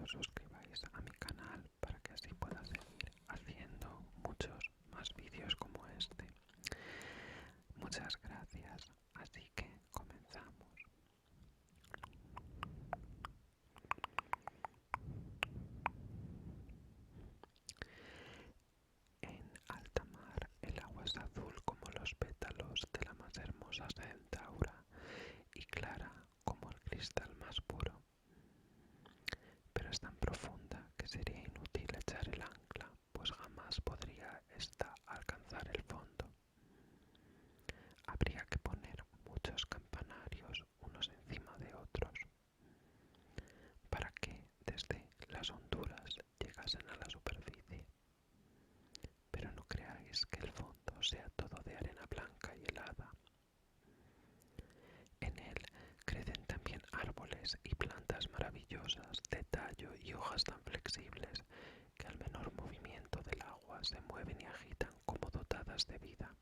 os suscribáis a mi canal para que así pueda seguir haciendo muchos más vídeos como este. Muchas gracias, así que comenzamos. En alta mar el agua es azul como los pétalos de la más hermosa centaura y clara como el cristal más puro, pero es tan profunda que sería inútil echar el ancla, pues jamás podría ésta alcanzar el fondo. Habría que poner muchos campanarios unos encima de otros para que desde las honduras llegasen a la superficie. Pero no creáis que el fondo sea todo de arena blanca y helada. En él crecen también árboles y plantas maravillosas de tallo y hojas tan flexibles que al menor movimiento del agua se mueven y agitan como dotadas de vida.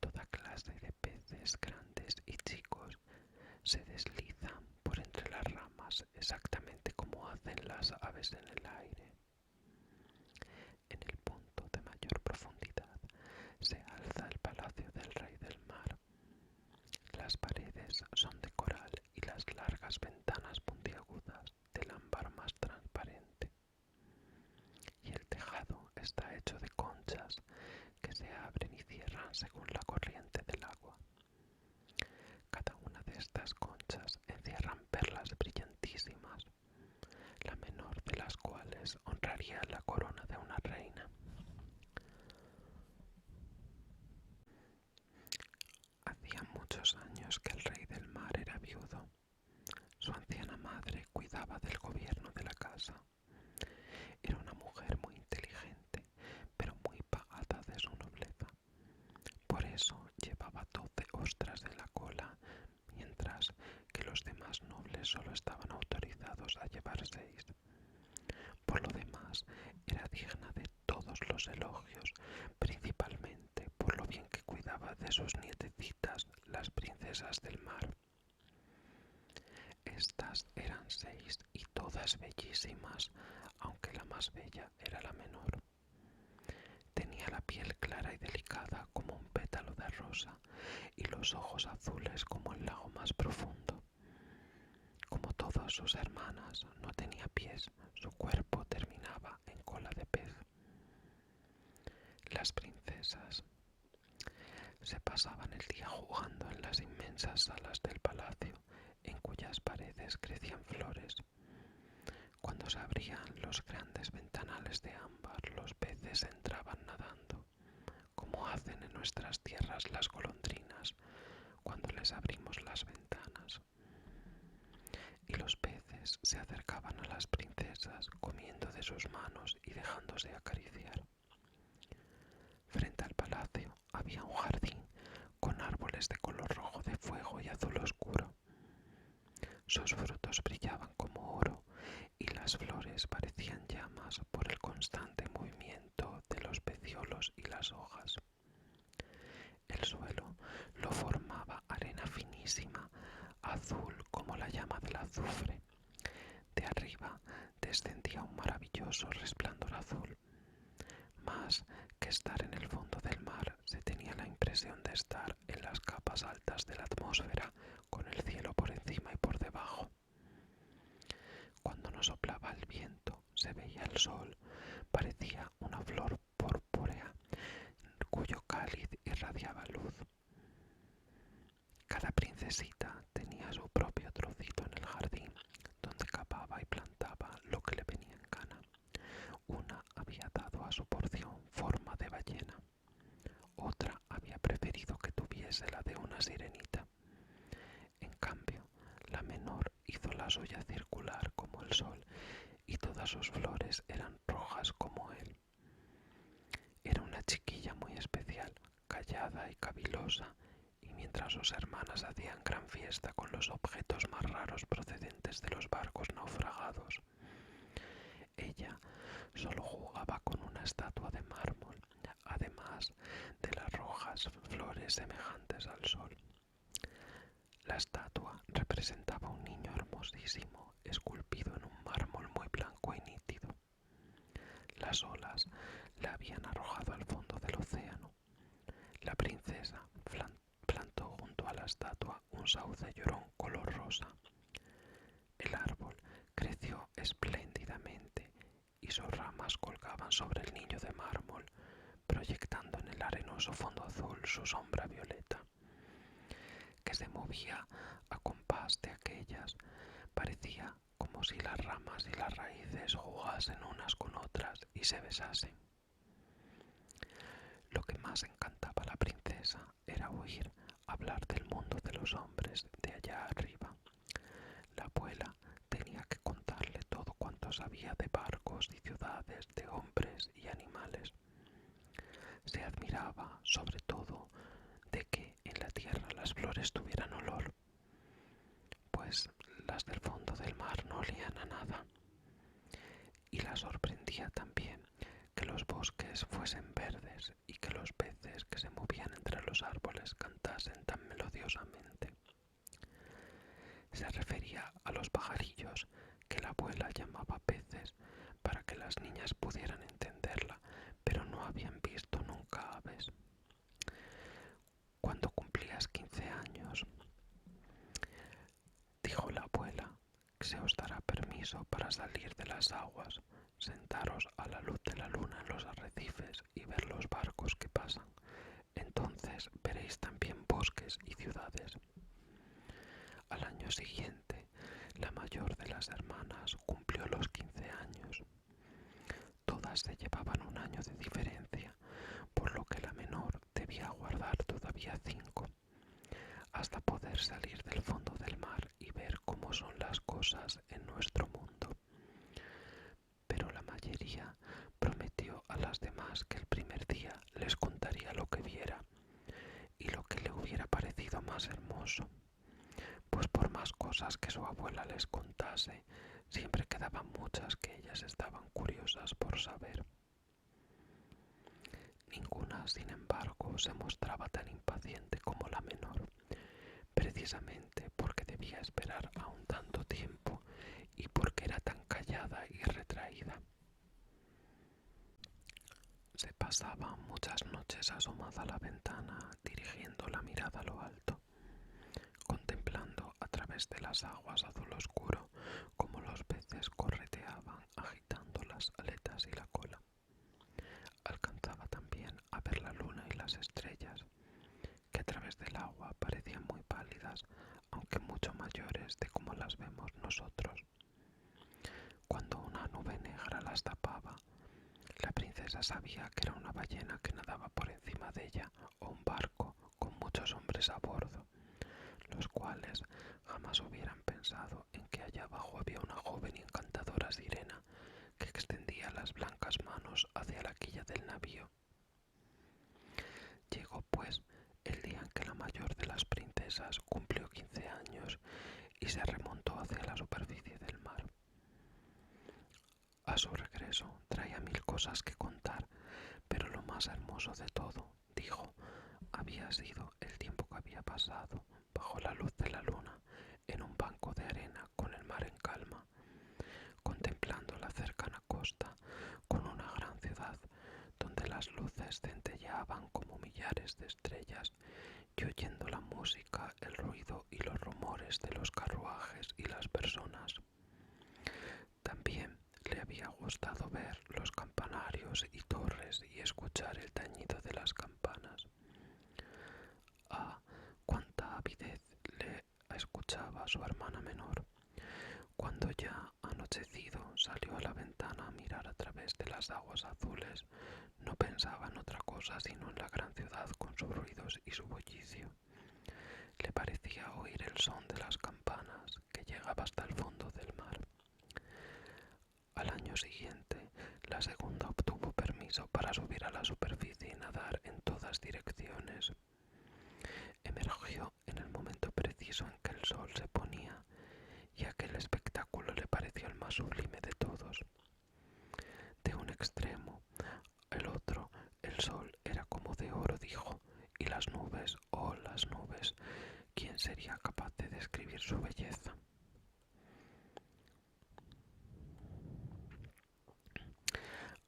Toda clase de peces grandes y chicos se deslizan por entre las ramas exactamente como hacen las aves en el aire. En el punto de mayor profundidad se alza el palacio del rey del mar. Las paredes son de coral y las largas ventanas puntiagudas del ámbar más transparente. Y el tejado está hecho de conchas que se abren y cierran según la corriente del agua. Cada una de estas conchas encierran perlas brillantísimas, la menor de las cuales honraría la corona de una reina. Hacía muchos años que el rey del mar era viudo. Su anciana madre cuidaba del gobierno de la casa. Era una mujer muy inteligente, pero muy pagada de su nobleza. Por eso llevaba 12 ostras en la cola, mientras que los demás nobles solo estaban autorizados a llevar 6. Por lo demás, era digna de todos los elogios, principalmente por lo bien que cuidaba de sus nietecitas, las princesas del mar. Estas eran 6 y todas bellísimas, aunque la más bella era la menor. Tenía la piel clara y delicada como un pétalo de rosa y los ojos azules como el lago más profundo. Como todas sus hermanas, no tenía pies, su cuerpo terminaba en cola de pez. Las princesas se pasaban el día jugando en las inmensas salas del palacio, en cuyas paredes crecían flores. Cuando se abrían los grandes ventanales de ámbar, los peces entraban nadando, como hacen en nuestras tierras las golondrinas cuando les abrimos las ventanas. Y los peces se acercaban a las princesas, comiendo de sus manos y dejándose acariciar. Frente al palacio había un jardín con árboles de color rojo de fuego y azul oscuro. Sus frutos brillaban como oro y las flores parecían llamas por el constante movimiento de los peciolos y las hojas. El suelo lo formaba arena finísima, azul como la llama del azufre. De arriba descendía un maravilloso resplandor azul. Más que estar en el fondo del mar, se tenía la impresión de estar en las capas altas de la atmósfera, con el cielo por encima y por debajo. Cuando no soplaba el viento, se veía el sol, parecía una flor purpúrea, cuyo cáliz irradiaba luz. Cada princesita tenía su propio trocito en el jardín, donde cavaba y plantaba lo que le venía en gana. Una había dado a su porción forma de ballena, otra había preferido que tuviese la de una sirenita. En cambio, la menor hizo la suya circular como el sol, y todas sus flores eran rojas como él. Era una chiquilla muy especial, callada y cavilosa, y mientras sus hermanas hacían gran fiesta con los objetos más raros procedentes de los barcos naufragados, ella solo jugaba con una estatua de mármol, además de las rojas flores semejantes al sol. La estatua representaba un niño hermosísimo, esculpido las olas la habían arrojado al fondo del océano. La princesa plantó junto a la estatua un sauce llorón color rosa. El árbol creció espléndidamente y sus ramas colgaban sobre el niño de mármol, proyectando en el arenoso fondo azul su sombra violeta, que se movía a compás de aquellas. Parecía como si las ramas y las raíces jugasen unas con otras y se besasen. Lo que más encantaba a la princesa era oír hablar del mundo de los hombres de allá arriba. La abuela tenía que contarle todo cuanto sabía de barcos y ciudades, de hombres y animales. Se admiraba, sobre todo, de que en la tierra las flores tuvieran olor, pues las del fondo del mar no olían a nada. Y la sorprendía también que los bosques fuesen verdes y que los peces que se movían entre los árboles cantasen tan melodiosamente. Se refería a los pajarillos que la abuela llamaba peces para que las niñas pudieran entenderla, pero no habían visto nunca aves. Cuando cumplías 15 años, dijo la abuela, se os dará permiso para salir de las aguas, sentaros a la luz de la luna en los arrecifes y ver los barcos que pasan. Entonces veréis también bosques y ciudades. Al año siguiente, la mayor de las hermanas cumplió los 15 años. Todas se llevaban un año de diferencia, por lo que la menor debía guardar todavía 5, hasta poder salir del fondo del mar y ver cómo son las cosas en nuestro mundo. Pero la mayoría prometió a las demás que el primer día les contaría lo que viera y lo que le hubiera parecido más hermoso, pues por más cosas que su abuela les contase, siempre quedaban muchas que ellas estaban curiosas por saber. Ninguna, sin embargo, se mostraba tan impaciente como la menor, precisamente porque debía esperar aún tanto tiempo y porque era tan callada y retraída. Se pasaba muchas noches asomada a la ventana, dirigiendo la mirada a lo alto, contemplando a través de las aguas azul oscuro como los peces correteaban agitando las aletas y la cola. Alcanzaba también a ver la luna y las estrellas, que a través del agua parecían muy pálidas, aunque mucho mayores de como las vemos nosotros. Cuando una nube negra las tapaba, la princesa sabía que era una ballena que nadaba por encima de ella o un barco con muchos hombres a bordo, los cuales jamás hubieran pensado en que allá abajo había una joven y encantadora sirena que extendía las blancas manos hacia la quilla del navío. Llegó pues el día en que la mayor de las princesas cumplió 15 años y se remontó hacia la superficie del mar. A su regreso traía 1000 cosas que contar, pero lo más hermoso de todo, dijo, había sido el tiempo que había pasado bajo la luz de la luna en un banco de arena con el mar en calma, contemplando la cercana costa con una gran ciudad donde las luces centelleaban como millares de estrellas y oyendo la música, el ruido y los rumores de los carruajes y las personas. También le había gustado ver los campanarios y torres y escuchar el tañido de las campanas. Ah, cuánta avidez le escuchaba su hermana menor. Cuando ya anochecido salió a la ventana a mirar a través de las aguas azules, no pensaba en otra cosa sino en la gran ciudad con sus ruidos y su bullicio. Le parecía oír el son de las campanas que llegaba hasta el fondo del mar. Al año siguiente, la segunda obtuvo permiso para subir a la superficie y nadar en todas direcciones. Emergió en el momento preciso en que el sol se ponía, y aquel espectáculo le pareció el más sublime de todos. De un extremo al otro, el sol era como de oro, dijo, y las nubes, oh las nubes, ¿quién sería capaz de describir su belleza?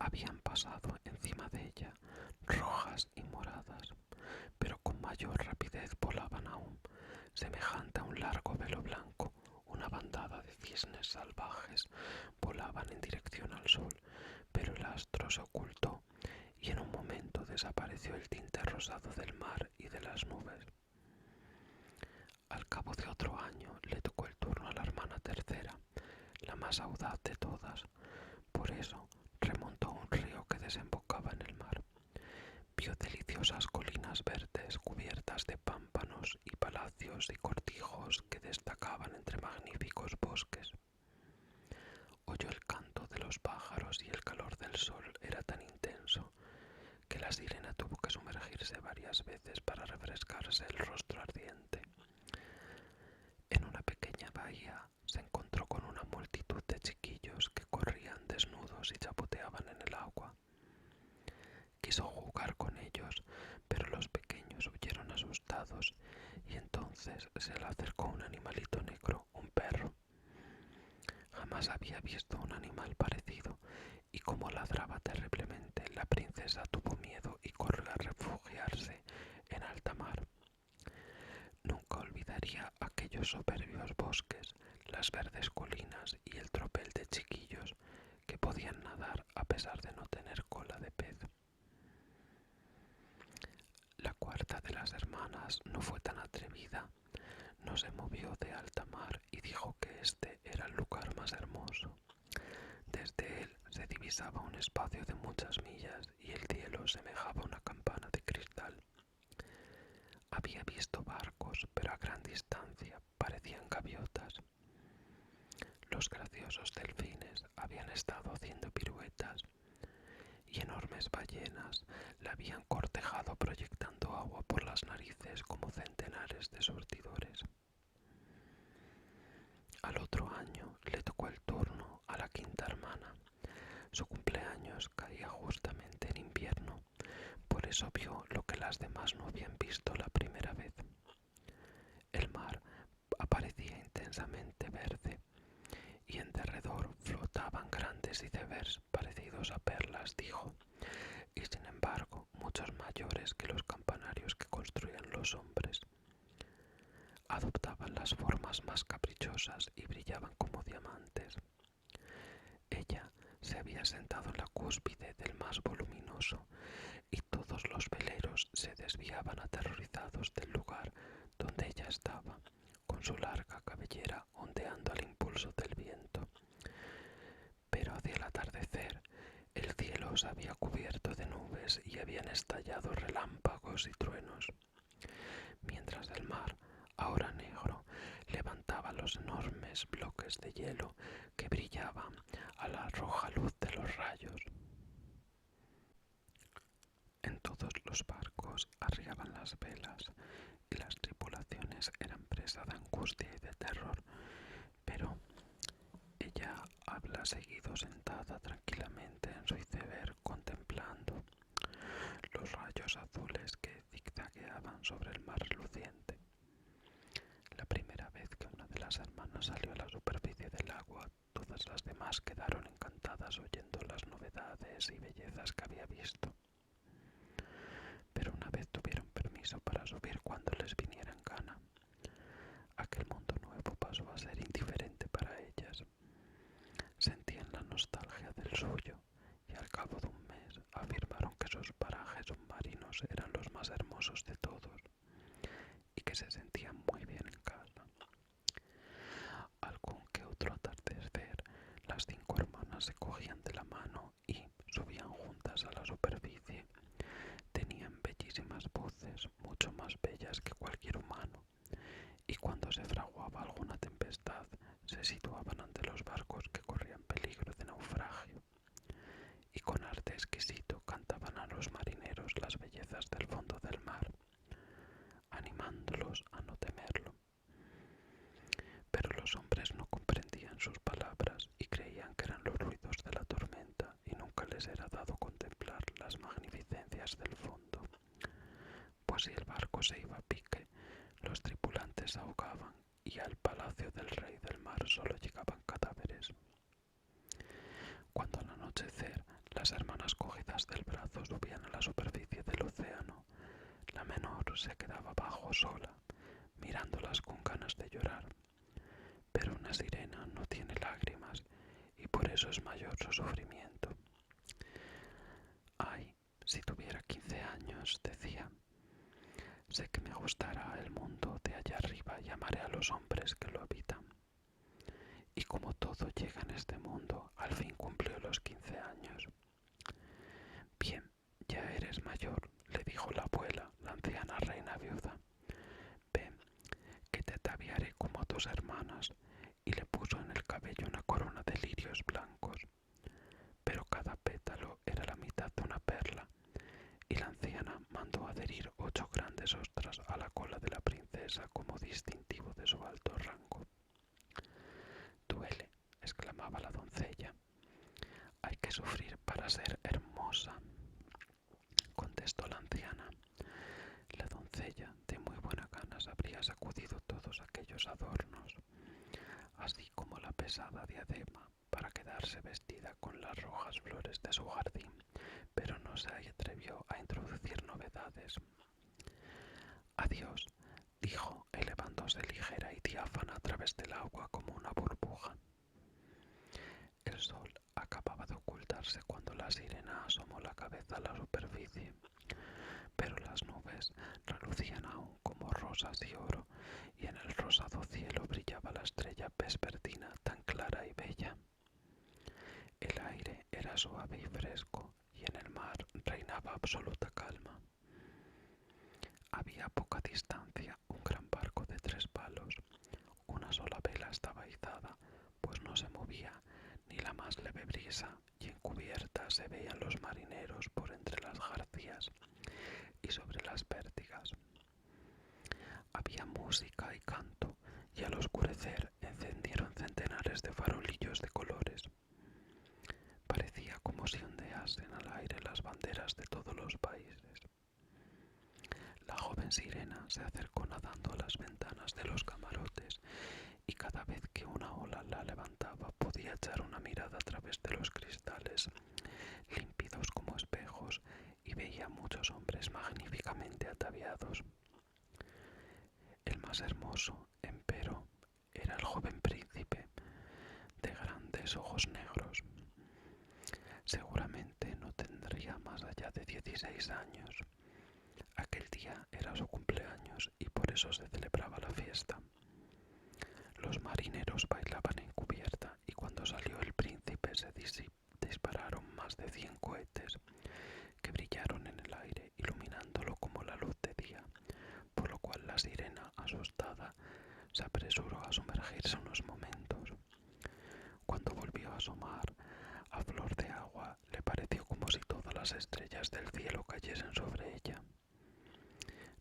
habían pasado encima de ella, rojas y moradas, pero con mayor rapidez volaban aún, semejante a un largo velo blanco. Una bandada de cisnes salvajes volaban en dirección al sol, pero el astro se ocultó y en un momento desapareció el tinte rosado del mar y de las nubes. Al cabo de otro año le tocó el turno a la hermana tercera, la más audaz de todas. Por eso remontó a un río que desembocaba en el mar. Vio deliciosas colinas verdes cubiertas de pámpanos y palacios y cortijos que destacaban entre magníficos bosques. Oyó el canto de los pájaros y el calor del sol era tan intenso que la sirena tuvo que sumergirse varias veces para refrescarse el rostro ardiente. En una pequeña bahía se encontró con una multitud de chiquillos que corrían desnudos y chapoteaban en el agua. Quiso jugar con ellos, pero los pequeños huyeron asustados y entonces se le acercó un animalito negro, un perro. Jamás había visto un animal parecido y como ladraba terriblemente, la princesa tuvo miedo y corrió a refugiarse en alta mar. Nunca olvidaría aquellos soberbios bosques, las verdes colinas y el tropel de chiquillos que podían nadar a pesar de no tener cola de pez. La cuarta de las hermanas no fue tan atrevida, no se movió de alta mar y dijo que este era el lugar más hermoso. Desde él se divisaba un espacio de muchas millas y el cielo semejaba una campana de cristal. Había visto barcos, pero a gran distancia parecían gaviotas. Los graciosos delfines habían estado haciendo piruetas y enormes ballenas la habían cortejado proyectando agua por las narices como centenares de surtidores. Al otro año le tocó el turno a la quinta hermana. Su cumpleaños caía justamente en invierno, por eso vio lo que las demás no habían visto la primera vez. El mar aparecía intensamente verde y en derredor flotaban grandes icebergs parecidos a perlas, dijo, y sin embargo muchos mayores que los campanarios que construían los hombres. Adoptaban las formas más caprichosas y brillaban como diamantes. Ella se había sentado en la cúspide del más voluminoso y todos los veleros se desviaban aterrorizados del lugar donde ella estaba, con su larga cabellera ondeando al impulso del viento. Pero hacia el atardecer el cielo se había cubierto de nubes y habían estallado relámpagos y truenos, mientras el mar, ahora negro, levantaba los enormes bloques de hielo que brillaban a la roja luz de los rayos. En todos los barcos arriaban las velas y las tripulaciones eran presa de angustia y de terror, pero ella habla seguido sentada tranquilamente en su iceberg contemplando los rayos azules que zigzagueaban sobre el mar reluciente. La primera vez que una de las hermanas salió a la superficie del agua, todas las demás quedaron encantadas oyendo las novedades y bellezas que había visto. Pero una vez tuvieron permiso para subir cuando les viniera en gana. Aquel mundo nuevo pasó a ser indiferente para ellas. Sentían la nostalgia del suyo y al cabo de un mes afirmaron que sus parajes submarinos eran los más hermosos de todos y que se sentían muy bien en casa. Algún que otro atardecer, las 5 hermanas se cogían de la mano y subían juntas a la superficie. Tenían bellísimas voces, mucho más bellas que cualquier humano, y cuando se fraguaba alguna tempestad, se situaban ante los barcos que corrían peligro de naufragio, y con arte exquisito cantaban a los marineros las bellezas del fondo del mar, animándolos a no temerlo. Pero los hombres no comprendían sus palabras y creían que eran los ruidos de la tormenta, y nunca les era dado contemplar las magnificencias del fondo, pues si el barco se iba a pique, los tripulantes se ahogaban y al palacio del rey del mar solo llegaban cadáveres. Cuando al anochecer las hermanas se quedaba abajo sola, mirándolas con ganas de llorar. Pero una sirena no tiene lágrimas y por eso es mayor su sufrimiento. Ay, si tuviera 15 años, decía, sé que me gustará el mundo de allá arriba y amaré a los hombres que lo habitan. Y como todo llega en este mundo, al fin cumplió los 15 años. Bien, ya eres mayor, le dijo la abuela, la anciana reina viuda. Ven, que te ataviaré como a tus hermanas, y le puso en el cabello una corona de lirios blancos. Pero cada pétalo era la mitad de una perla, y la anciana mandó adherir 8 grandes ostras a la cola de la princesa como distintivo de su alto rango. Duele, exclamaba la doncella. Hay que sufrir para ser hermosa, contestó la anciana. La doncella, de muy buena gana, habría sacudido todos aquellos adornos, así como la pesada diadema, para quedarse vestida con las rojas flores de su jardín, pero no se atrevió a introducir novedades. Adiós, dijo, elevándose ligera y diáfana a través del agua como una burbuja. El sol acababa de ocultarse cuando la sirena asomó la cabeza a la superficie, pero las nubes relucían aún como rosas y oro, y en el rosado cielo brillaba la estrella vespertina tan clara y bella. El aire era suave y fresco, y en el mar reinaba absoluta calma. Había a poca distancia un gran barco de 3 palos. Una sola vela estaba izada, pues no se movía ni la más leve brisa, y en cubierta se veían los marineros por entre las jarcias y sobre las pértigas. Había música y canto, y al oscurecer encendieron centenares de farolillos de colores. Parecía como si ondeasen al aire las banderas de todos los países. La joven sirena se acercó nadando a las ventanas de los camarotes, y cada vez que una ola la levantaba podía echar una mirada a través de los cristales, límpidos como espejos, y veía muchos hombres magníficamente ataviados. El más hermoso, empero, era el joven príncipe, de grandes ojos negros. Seguramente no tendría más allá de 16 años. Aquel día era su cumpleaños y por eso se celebraba la fiesta. Los marineros bailaban en cubierta y cuando salió el príncipe se dispararon más de 100 cohetes que brillaron en el aire, iluminándolo como la luz de día, por lo cual la sirena, asustada, se apresuró a sumergirse unos momentos. Cuando volvió a asomar a flor de agua, le pareció como si todas las estrellas del cielo cayesen sobre ella.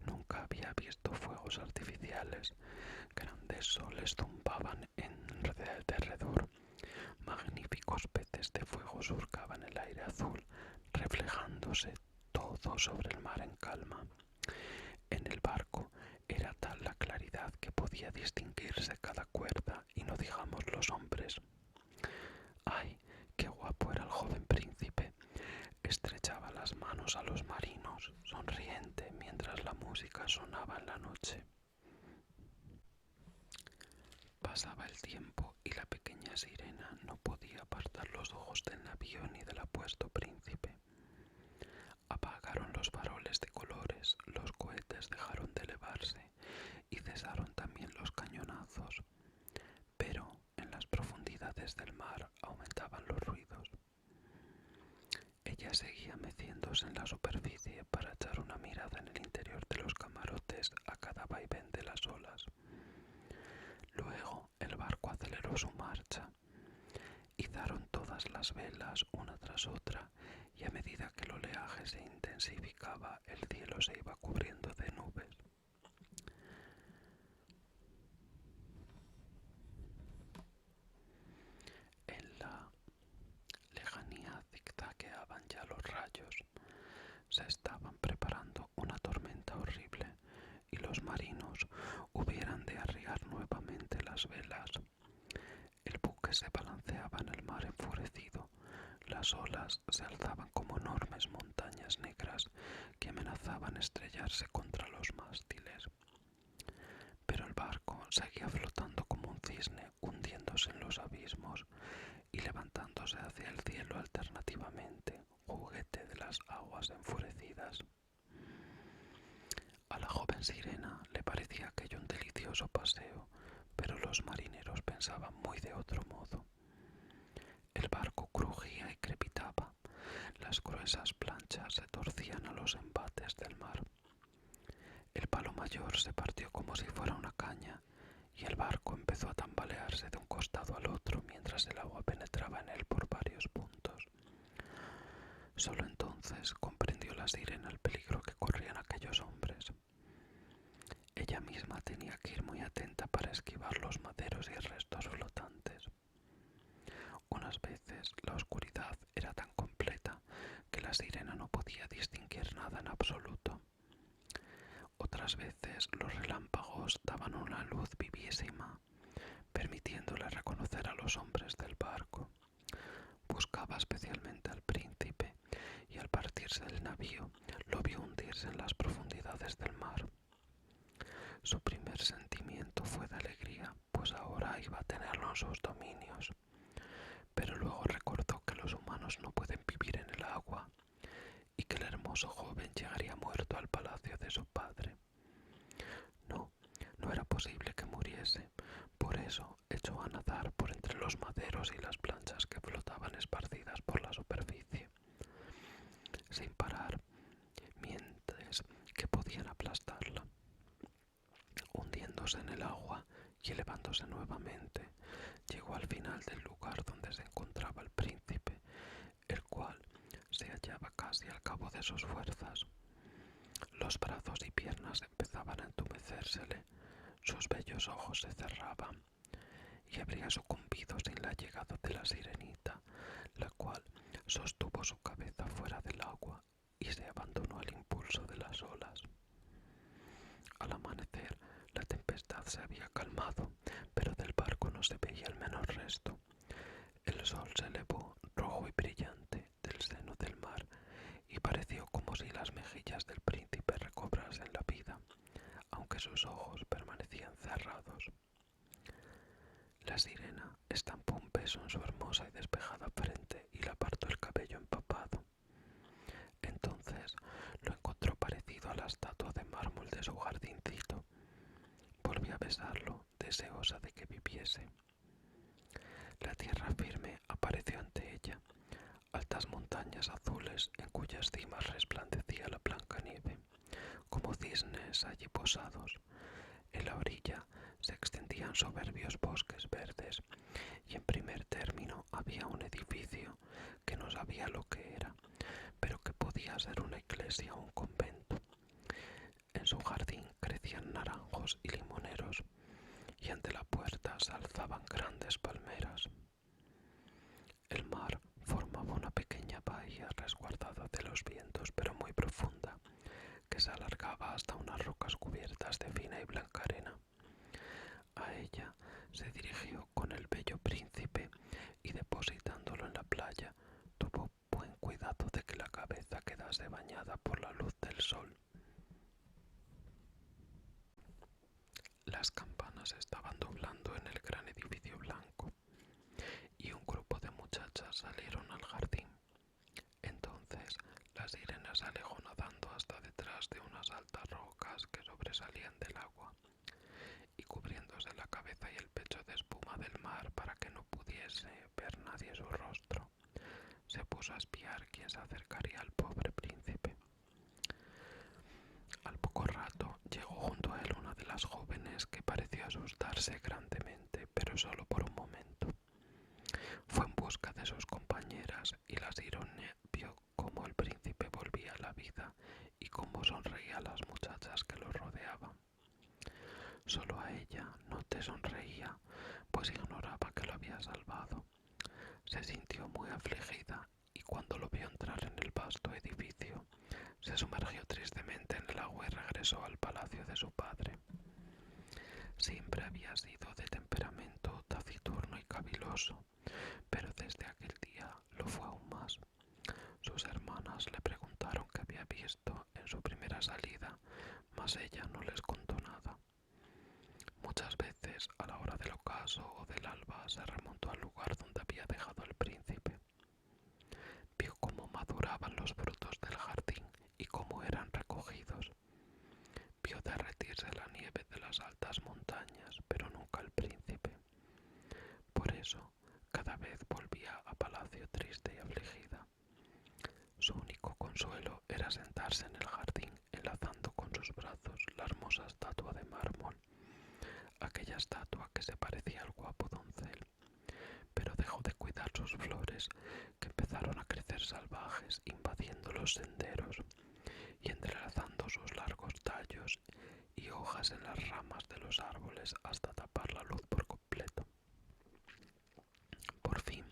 Nunca había visto fuegos artificiales. Grandes soles zumbaban en derredor. Magníficos peces de fuego surcaban el aire azul, reflejándose todo sobre el mar en calma. En el barco era tal la claridad que podía distinguirse cada cuerda, y no digamos los hombres. ¡Ay, qué guapo era el joven príncipe! Estrechaba las manos a los marinos, sonriente, mientras la música sonaba en la noche. Pasaba el tiempo y la pequeña sirena no podía apartar los ojos del navío ni del apuesto príncipe. Apagaron los faroles de colores, los cohetes dejaron de elevarse y cesaron también los cañonazos, pero en las profundidades del mar aumentaban los ruidos. Ella seguía meciéndose en la superficie para echar una mirada en el interior de los camarotes a cada vaivén de las olas. Luego el barco aceleró su marcha. Izaron todas las velas una tras otra, y a medida que el oleaje se intensificaba, el cielo se iba cubriendo de nubes. En la lejanía zigzagueaban ya los rayos. Se estaban preparando una tormenta horrible, y los marinos hubieran de arriar nuevamente las velas. El buque se balanceaba en el mar enfurecido, las olas se alzaban como enormes montañas negras que amenazaban estrellarse contra los mástiles. Pero el barco seguía flotando como un cisne, hundiéndose en los abismos y levantándose hacia el cielo alternativamente, juguete de las aguas enfurecidas. A la joven sirena le parecía aquello un delicioso paseo, pero los marineros pensaban muy de otro modo. El barco crujía y crepitaba, las gruesas planchas se torcían a los embates del mar. El palo mayor se partió como si fuera una caña, y el barco empezó a tambalearse de un costado al otro mientras el agua penetraba en él por varios puntos. Solo entonces comprendió la sirena el peligro que corrían aquellos hombres. Ella misma tenía que ir muy atenta para esquivar los maderos y restos flotantes. Unas veces la oscuridad era tan completa que la sirena no podía distinguir nada en absoluto. Otras veces los relámpagos daban una luz vivísima, permitiéndole reconocer a los hombres del barco. Buscaba especialmente al príncipe y al partirse del navío lo vio hundirse en las profundidades del mar. Su primer sentimiento fue de alegría, pues ahora iba a tenerlo en sus dominios. Pero luego recordó que los humanos no pueden vivir en el agua y que el hermoso joven llegaría muerto al palacio de su padre. No, no era posible que muriese. Por eso echó a nadar por entre los maderos y las planchas que flotaban esparcidas por la superficie, sin parar, mientras que podían aplastarla. Hundiéndose en el agua y elevándose nuevamente, llegó al final del lugar donde se encontraba el príncipe, el cual se hallaba casi al cabo de sus fuerzas. Los brazos y piernas empezaban a entumecérsele, sus bellos ojos se cerraban, y habría sucumbido sin la llegada de la sirenita, la cual sostuvo su cabeza fuera del agua y se abandonó al impulso de las olas. Al amanecer, la tempestad se había calmado, pero del barco no se veía el menor resto. El sol se elevó, rojo y brillante, del seno del mar, y pareció como si las mejillas del príncipe recobrasen la vida, aunque sus ojos permanecían cerrados. La sirena estampó un beso en su hermosa y despejada frente y le apartó el cabello empapado. Entonces lo encontró parecido a la estatua de mármol de su jardincito. Volvió a besarlo, deseosa de que viviese. La tierra firme apareció ante ella, altas montañas azules en cuyas cimas resplandecía la blanca nieve, como cisnes allí posados. En la orilla se extendían soberbios bosques verdes, y en primer término había un edificio que no sabía lo que era, pero que podía ser una iglesia o un convento. En su jardín crecían naranjos y limoneros, y ante la puerta se alzaban grandes palmeras. El mar formaba una pequeña bahía resguardada de los vientos, pero muy profunda, que se alargaba hasta unas rocas cubiertas de fina y blanca arena. A ella se dirigió con el bello príncipe y, depositándolo en la playa, tuvo buen cuidado de que la cabeza quedase bañada por la luz del sol. Las campanas estaban doblando en el gran edificio blanco, y un grupo de muchachas salieron al jardín. Entonces la sirena se alejó nadando hasta detrás de unas altas rocas que sobresalían del agua, y cubriéndose la cabeza y el pecho de espuma del mar para que no pudiese ver nadie su rostro, se puso a espiar quién se acercaría al pobre príncipe. Al poco rato llegó junto a él una de las jóvenes que pareció asustarse grandemente, pero solo por un momento. Fue en busca de sus compañeras y la sirena vio cómo el príncipe volvía a la vida y cómo sonreía a las muchachas que lo rodeaban. Solo a ella no te sonreía, pues ignoraba que lo había salvado. Se sintió muy afligida y cuando lo vio entrar en el vasto edificio, se sumergió tristemente en el agua y regresó al palacio de su padre. Siempre había sido de temperamento taciturno y caviloso, pero desde aquel día lo fue aún más. Sus hermanas mas ella no les contó nada. Muchas veces, a la hora del ocaso o del alba, se remontó al lugar donde había dejado al príncipe. Vio cómo maduraban los frutos del jardín y cómo eran recogidos. Vio derretirse la nieve de las altas montañas, pero nunca al príncipe. Por eso, cada vez volvía a palacio triste y afligida. Su único consuelo era sentarse en el jardín, enlazando con sus brazos la hermosa estatua de mármol, aquella estatua que se parecía al guapo doncel, pero dejó de cuidar sus flores, que empezaron a crecer salvajes, invadiendo los senderos y entrelazando sus largos tallos y hojas en las ramas de los árboles hasta tapar la luz por completo. Por fin,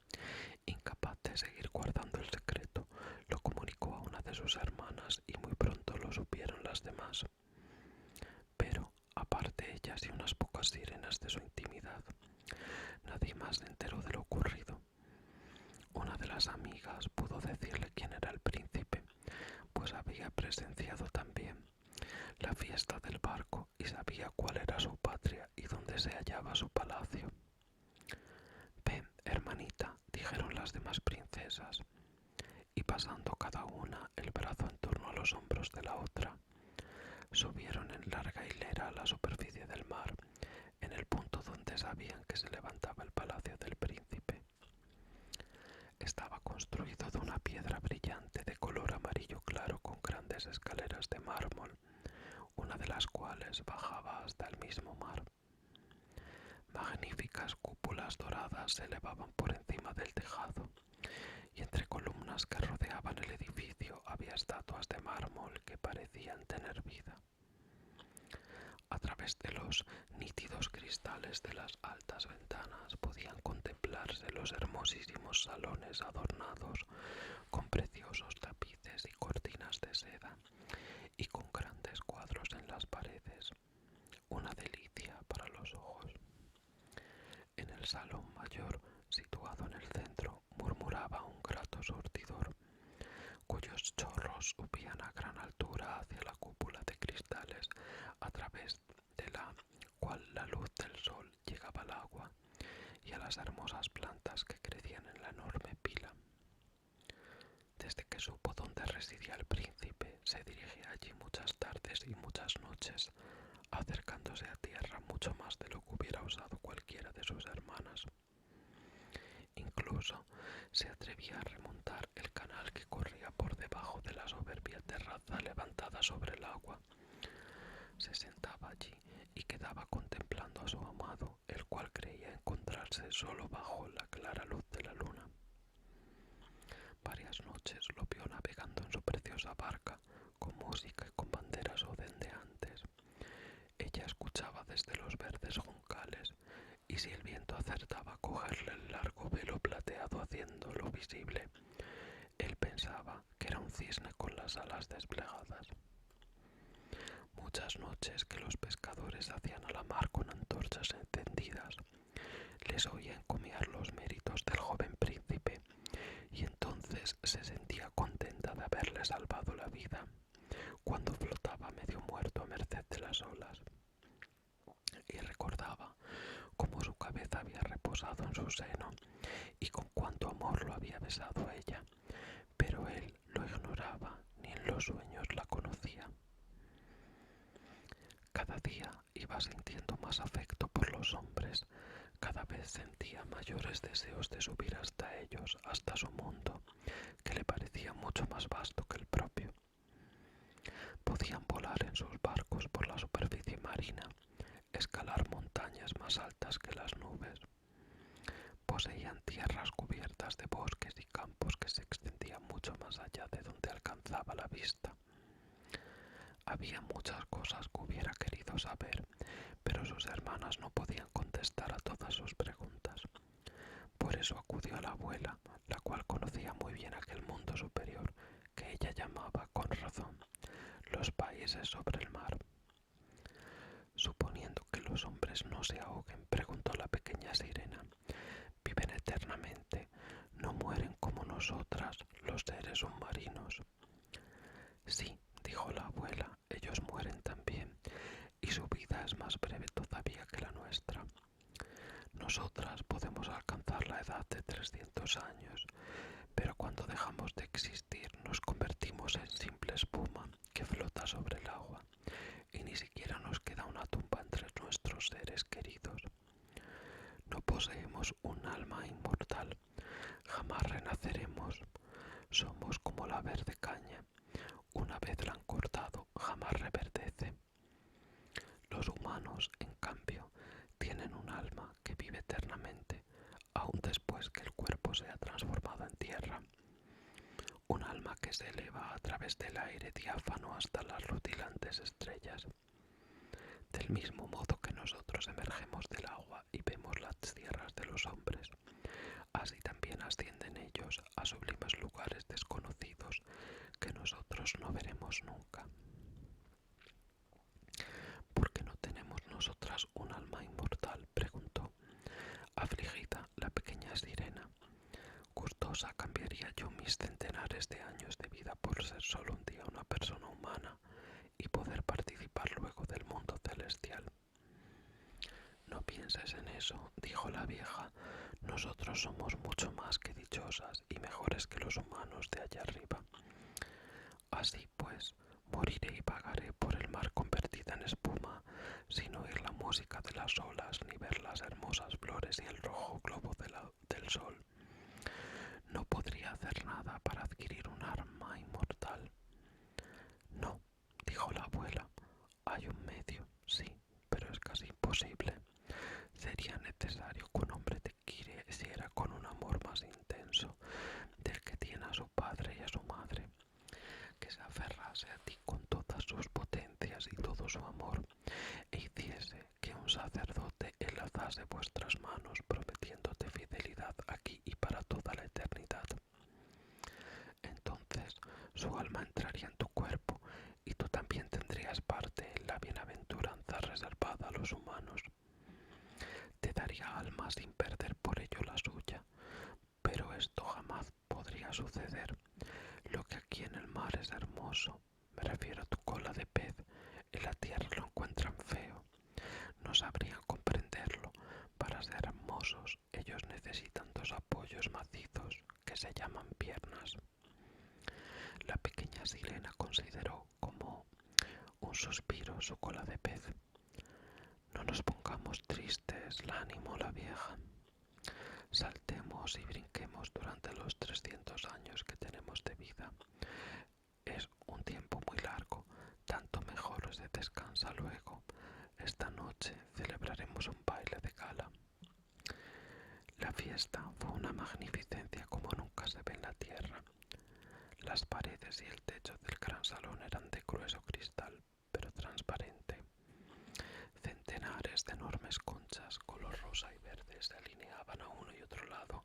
incapaz de seguir guardando el secreto, lo comunicó a una de sus hermanas y muy pronto lo supieron las demás. Pero, aparte ellas y unas pocas sirenas de su intimidad, nadie más se enteró de lo ocurrido. Una de las amigas pudo decirle quién era el príncipe, pues había presenciado también la fiesta del barco y sabía cuál era su patria y dónde se hallaba su palacio. «Ven, hermanita», dijeron las demás princesas, y pasando cada una el brazo en torno a los hombros de la otra, subieron en larga hilera a la superficie del mar, en el punto donde sabían que se levantaba el palacio del príncipe. Estaba construido de una piedra brillante de color amarillo claro con grandes escaleras de mármol, una de las cuales bajaba hasta el mismo mar. Magníficas cúpulas doradas se elevaban por encima del tejado, y entre columnas que rodeaban el edificio había estatuas de mármol que parecían tener vida. A través de los nítidos cristales de las altas ventanas podían contemplarse los hermosísimos salones adornados con preciosos tapices y cortinas de seda y con grandes cuadros en las paredes, una delicia para los ojos. En el salón mayor, situado en el centro, murmuraba un grato surtidor, cuyos chorros subían a gran altura hacia la cúpula de cristales, a través de la cual la luz del sol llegaba al agua y a las hermosas plantas que crecían en la enorme pila. Desde que supo dónde residía el príncipe, se dirigía allí muchas tardes y muchas noches, acercándose a tierra mucho más de lo que hubiera osado cualquiera de sus hermanas. Incluso se atrevía a remontar el canal que corría por debajo de la soberbia terraza levantada sobre el agua. Se sentaba allí y quedaba contemplando a su amado, el cual creía encontrarse solo bajo la clara luz de la luna. Varias noches lo vio navegando en su preciosa barca, con música y con banderas ondeantes. Ella escuchaba desde los verdes juncales, y si el viento acertaba a cogerle el largo velo plateado haciéndolo visible, él pensaba que era un cisne con las alas desplegadas. Muchas noches que los pescadores hacían a la mar con antorchas encendidas, les oía encomiar los méritos del joven príncipe, y entonces se sentía contenta de haberle salvado la vida, cuando flotaba medio muerto a merced de las olas. Y recordaba cómo su cabeza había reposado en su seno y con cuánto amor lo había besado ella, pero él lo ignoraba, ni en los sueños la conocía. Cada día iba sintiendo más afecto por los hombres, cada vez sentía mayores deseos de subir hasta ellos, hasta su mundo, que le parecía mucho más vasto que el propio. Podían volar en sus barcos por la superficie marina, escalar montañas más altas que las nubes. Poseían tierras cubiertas de bosques y campos que se extendían mucho más allá de donde alcanzaba la vista. Había muchas cosas que hubiera querido saber, pero sus hermanas no podían contestar a todas sus preguntas. Por eso acudió a la abuela, la cual conocía muy bien aquel mundo superior, que ella llamaba, con razón, los países sobre el mar. Suponiendo que los hombres no se ahoguen, preguntó la pequeña sirena, ¿viven eternamente? ¿No mueren como nosotras, los seres submarinos? Sí, dijo la abuela, ellos mueren también, 300 años, pero cuando dejamos de existir nos convertimos en simple espuma que flota sobre el agua y ni siquiera nos queda una tumba entre nuestros seres queridos. No poseemos un alma inmortal, jamás renaceremos, somos como la verde caña, una vez la han cortado jamás reverdece. Los humanos, en cambio, tienen un alma que vive eternamente, aun después que el cuerpo sea transformado en tierra. Un alma que se eleva a través del aire diáfano hasta las rutilantes estrellas. Del mismo modo que nosotros emergemos del agua y vemos las tierras de los hombres, así también ascienden ellos a sublimes lugares desconocidos que nosotros no veremos nunca. ¿Por qué no tenemos nosotras un alma inmortal?, preguntó, afligida, la pequeña sirena. Gustosa cambiaría yo mis centenares de años de vida por ser solo un día una persona humana y poder participar luego del mundo celestial. No pienses en eso, dijo la vieja. Nosotros somos mucho más que dichosas y mejores que los humanos de allá arriba. Así pues, moriré y vagaré por el mar convertida en espuma, sin oír la música de las olas ni ver las hermosas flores y el rojo globo del sol. No podría hacer nada para adquirir un alma inmortal. No, dijo la abuela. Hay un medio, sí, pero es casi imposible. Sería necesario que un hombre te quisiera con un amor más intenso del que tiene a su padre y a su madre, que se aferrase a ti con todas sus potencias y todo su amor, e hiciese que un sacerdote enlazase vuestras manos prometiéndote fidelidad aquí y para toda la eternidad. Entonces su alma entraría en tu cuerpo y tú también tendrías parte en la bienaventuranza reservada a los humanos. Te daría alma sin perder por ello la suya, pero esto jamás podría suceder. Lo que aquí en el mar es hermoso, me refiero a tu cola de pez, en la tierra lo encuentran feo. No sabrían comprenderlo. Para ser hermosos, ellos necesitan dos apoyos macizos que se llaman piernas. La pequeña sirena consideró como un suspiro su cola de pez. No nos pongamos tristes, la animó la vieja. Saltemos y brinquemos durante los 300 años que tenemos de vida. Es un tiempo muy largo, tanto mejor se descansa luego. Esta noche celebraremos un baile de gala. La fiesta fue una magnificencia como nunca se ve en la tierra. Las paredes y el techo del gran salón eran de grueso cristal, pero transparente. Centenares de enormes conchas color rosa y verde se alineaban a uno y otro lado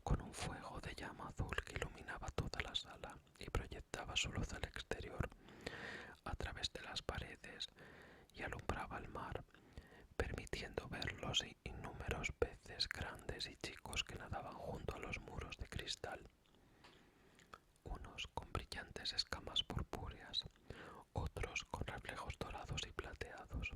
con un fuego de llama azul que iluminaba toda la sala y proyectaba su luz al exterior, a través de las paredes, y alumbraba el mar, permitiendo ver los innúmeros peces grandes y chicos que nadaban junto a los muros de cristal, unos con brillantes escamas purpúreas, otros con reflejos dorados y plateados.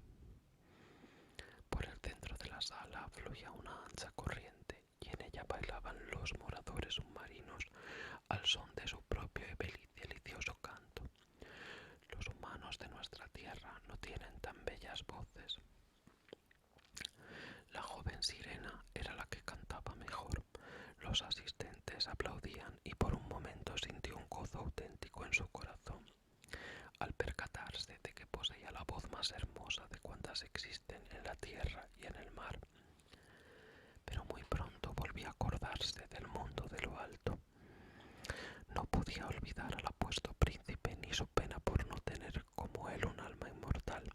Por el centro de la sala fluía una ancha corriente y en ella bailaban los moradores submarinos al son de su propio y delicioso canto. Los humanos de nuestra tierra no tienen tan bellas voces. La joven sirena era la que cantaba mejor. Los asistentes aplaudían y por un momento sintió un gozo auténtico en su corazón, al percatarse de que poseía la voz más hermosa de cuantas existen en la tierra y en el mar. Pero muy pronto volvió a acordarse del mundo de lo alto. No podía olvidar al apuesto príncipe ni su pena por no tener como él un alma inmortal.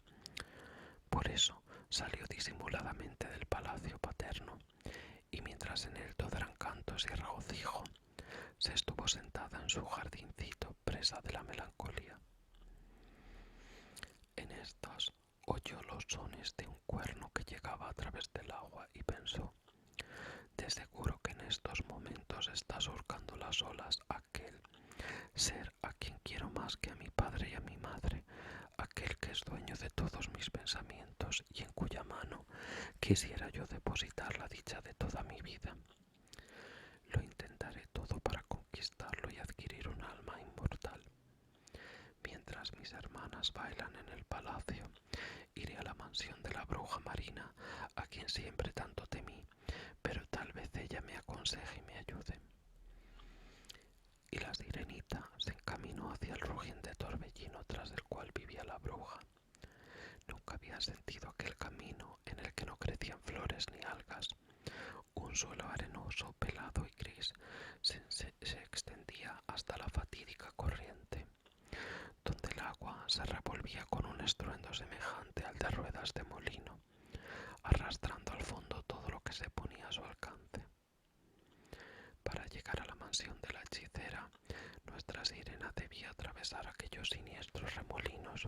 Por eso salió disimuladamente del palacio paterno, y mientras en él todo eran cantos y regocijo, se estuvo sentada en su jardincito, presa de la melancolía. En estas oyó los sones de un cuerno que llegaba a través del agua y pensó: de seguro que en estos momentos está surcando las olas aquel ser a quien quiero más que a mi padre y a mi madre, aquel que es dueño de todos mis pensamientos y en cuya mano quisiera yo depositar la dicha de toda mi vida. Lo mis hermanas bailan en el palacio. Iré a la mansión de la bruja marina, a quien siempre tanto temí, pero tal vez ella me aconseje y me ayude. Y la sirenita se encaminó hacia el rugiente torbellino tras el cual vivía la bruja. Nunca había sentido aquel camino en el que no crecían flores ni algas. Un suelo arenoso, pelado y gris se extendía hasta la fatídica corriente, donde el agua se revolvía con un estruendo semejante al de ruedas de molino, arrastrando al fondo todo lo que se ponía a su alcance. Para llegar a la mansión de la hechicera, nuestra sirena debía atravesar aquellos siniestros remolinos,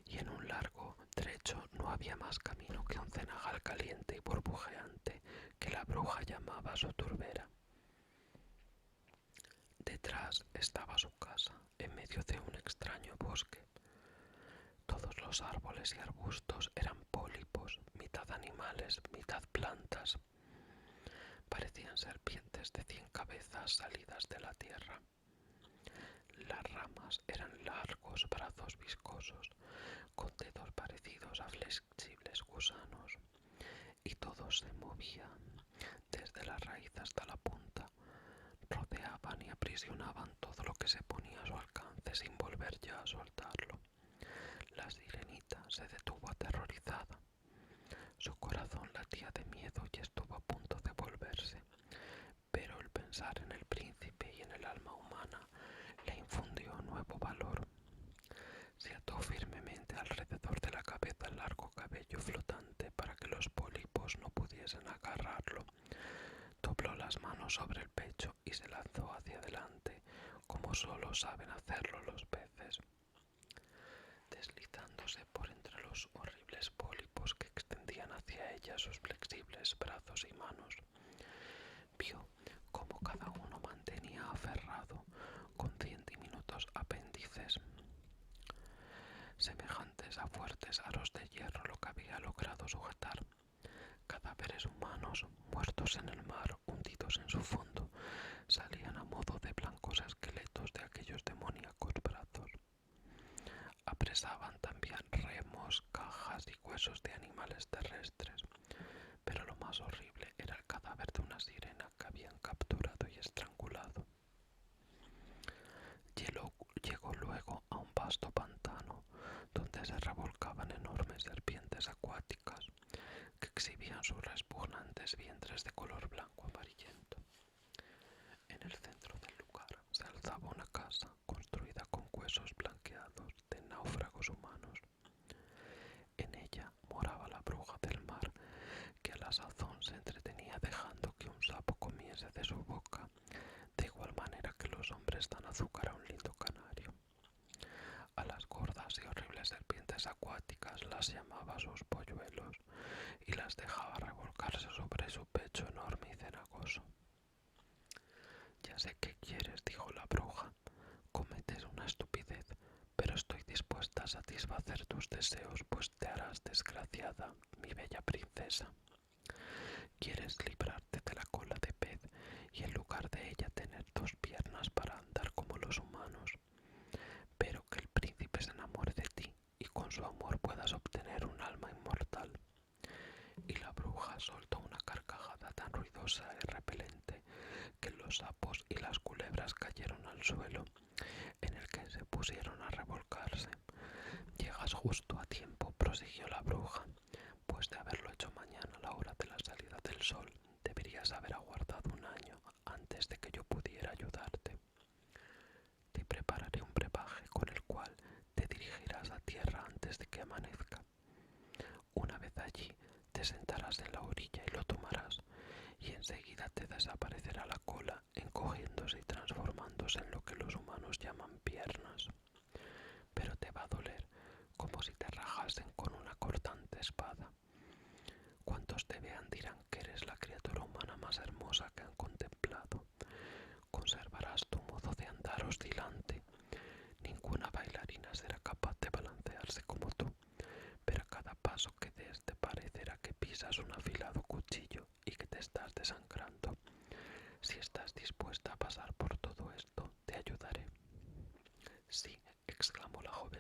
y en un largo trecho no había más camino que un cenagal caliente y burbujeante que la bruja llamaba su turbera. Detrás estaba su casa, en medio de un extraño bosque. Todos los árboles y arbustos eran pólipos, mitad animales, mitad plantas. Parecían serpientes de 100 cabezas salidas de la tierra. Las ramas eran largos brazos viscosos, con dedos parecidos a flexibles gusanos, y todos se movían, desde la raíz hasta la punta, rodeaban y aprisionaban todo lo que se ponía a su alcance sin volver ya a soltarlo. La sirenita se detuvo aterrorizada. Su corazón latía de miedo y estuvo a punto de volverse, pero el pensar en el príncipe y en el alma humana le infundió nuevo valor. Se ató firmemente alrededor de la cabeza el largo cabello flotante para que los pólipos no pudiesen agarrarlo. Dobló las manos sobre el pecho y se lanzó hacia adelante, como solo saben hacerlo los peces. Deslizándose por entre los horribles pólipos que extendían hacia ella sus flexibles brazos y manos, vio cómo cada uno mantenía aferrado con 100 diminutos apéndices, semejantes a fuertes aros de hierro, lo que había logrado sujetar. Cadáveres humanos, muertos en el mar, hundidos en su fondo, salían a modo de blancos esqueletos de aquellos demoníacos brazos. Apresaban también remos, cajas y huesos de animales terrestres, pero lo más horrible era el cadáver de una sirena que habían capturado y estrangulado. Llegó luego a un vasto pantano, donde se revolcaban enormes serpientes acuáticas que exhibían sus repugnantes vientres de color blanco amarillento. En el centro del lugar se alzaba una casa construida con huesos blanqueados de náufragos humanos. En ella moraba la bruja del mar, que a la sazón se entretenía dejando que un sapo comiese de su boca, de igual manera que los hombres dan azúcar a un lindo canario. A las gordas y horribles serpientes acuáticas las llamaba sus polluelos y las dejaba revolcarse sobre su pecho enorme y cenagoso. Ya sé qué quieres, dijo la bruja. Cometes una estupidez, pero estoy dispuesta a satisfacer tus deseos, pues te harás desgraciada, mi bella princesa. Quieres librarte de la cola de pez y en lugar de ella tener 2 piernas para andar como los humanos, pero que el príncipe se enamore de ti y con su amor puedas obtener un alma inmortal. Y la bruja soltó una carcajada tan ruidosa y repelente que los sapos y las culebras cayeron al suelo, en el que se pusieron a revolcarse. Llegas justo a tiempo, prosiguió la bruja, pues de haberlo hecho mañana a la hora de la salida del sol, deberías haber aguardado 1 año antes de que yo pudiera ayudarte. Te prepararé un brebaje con el cual te dirigirás a tierra antes de que amanezca. Una vez allí, te sentarás en la orilla y lo tomarás, y enseguida te desaparecerá la cola, encogiéndose y transformándose en lo que los humanos llaman piernas. Pero te va a doler, como si te rajasen con una cortante espada. Cuantos te vean dirán que eres la criatura humana más hermosa que han contemplado. Conservarás tu modo de andar oscilante. Ninguna bailarina será capaz de balancearse como tú, pero a cada paso que des te parecerá que pisas un afilado cuchillo y que te estás desangrando. Si estás dispuesta a pasar por todo esto, te ayudaré. Sí, exclamó la joven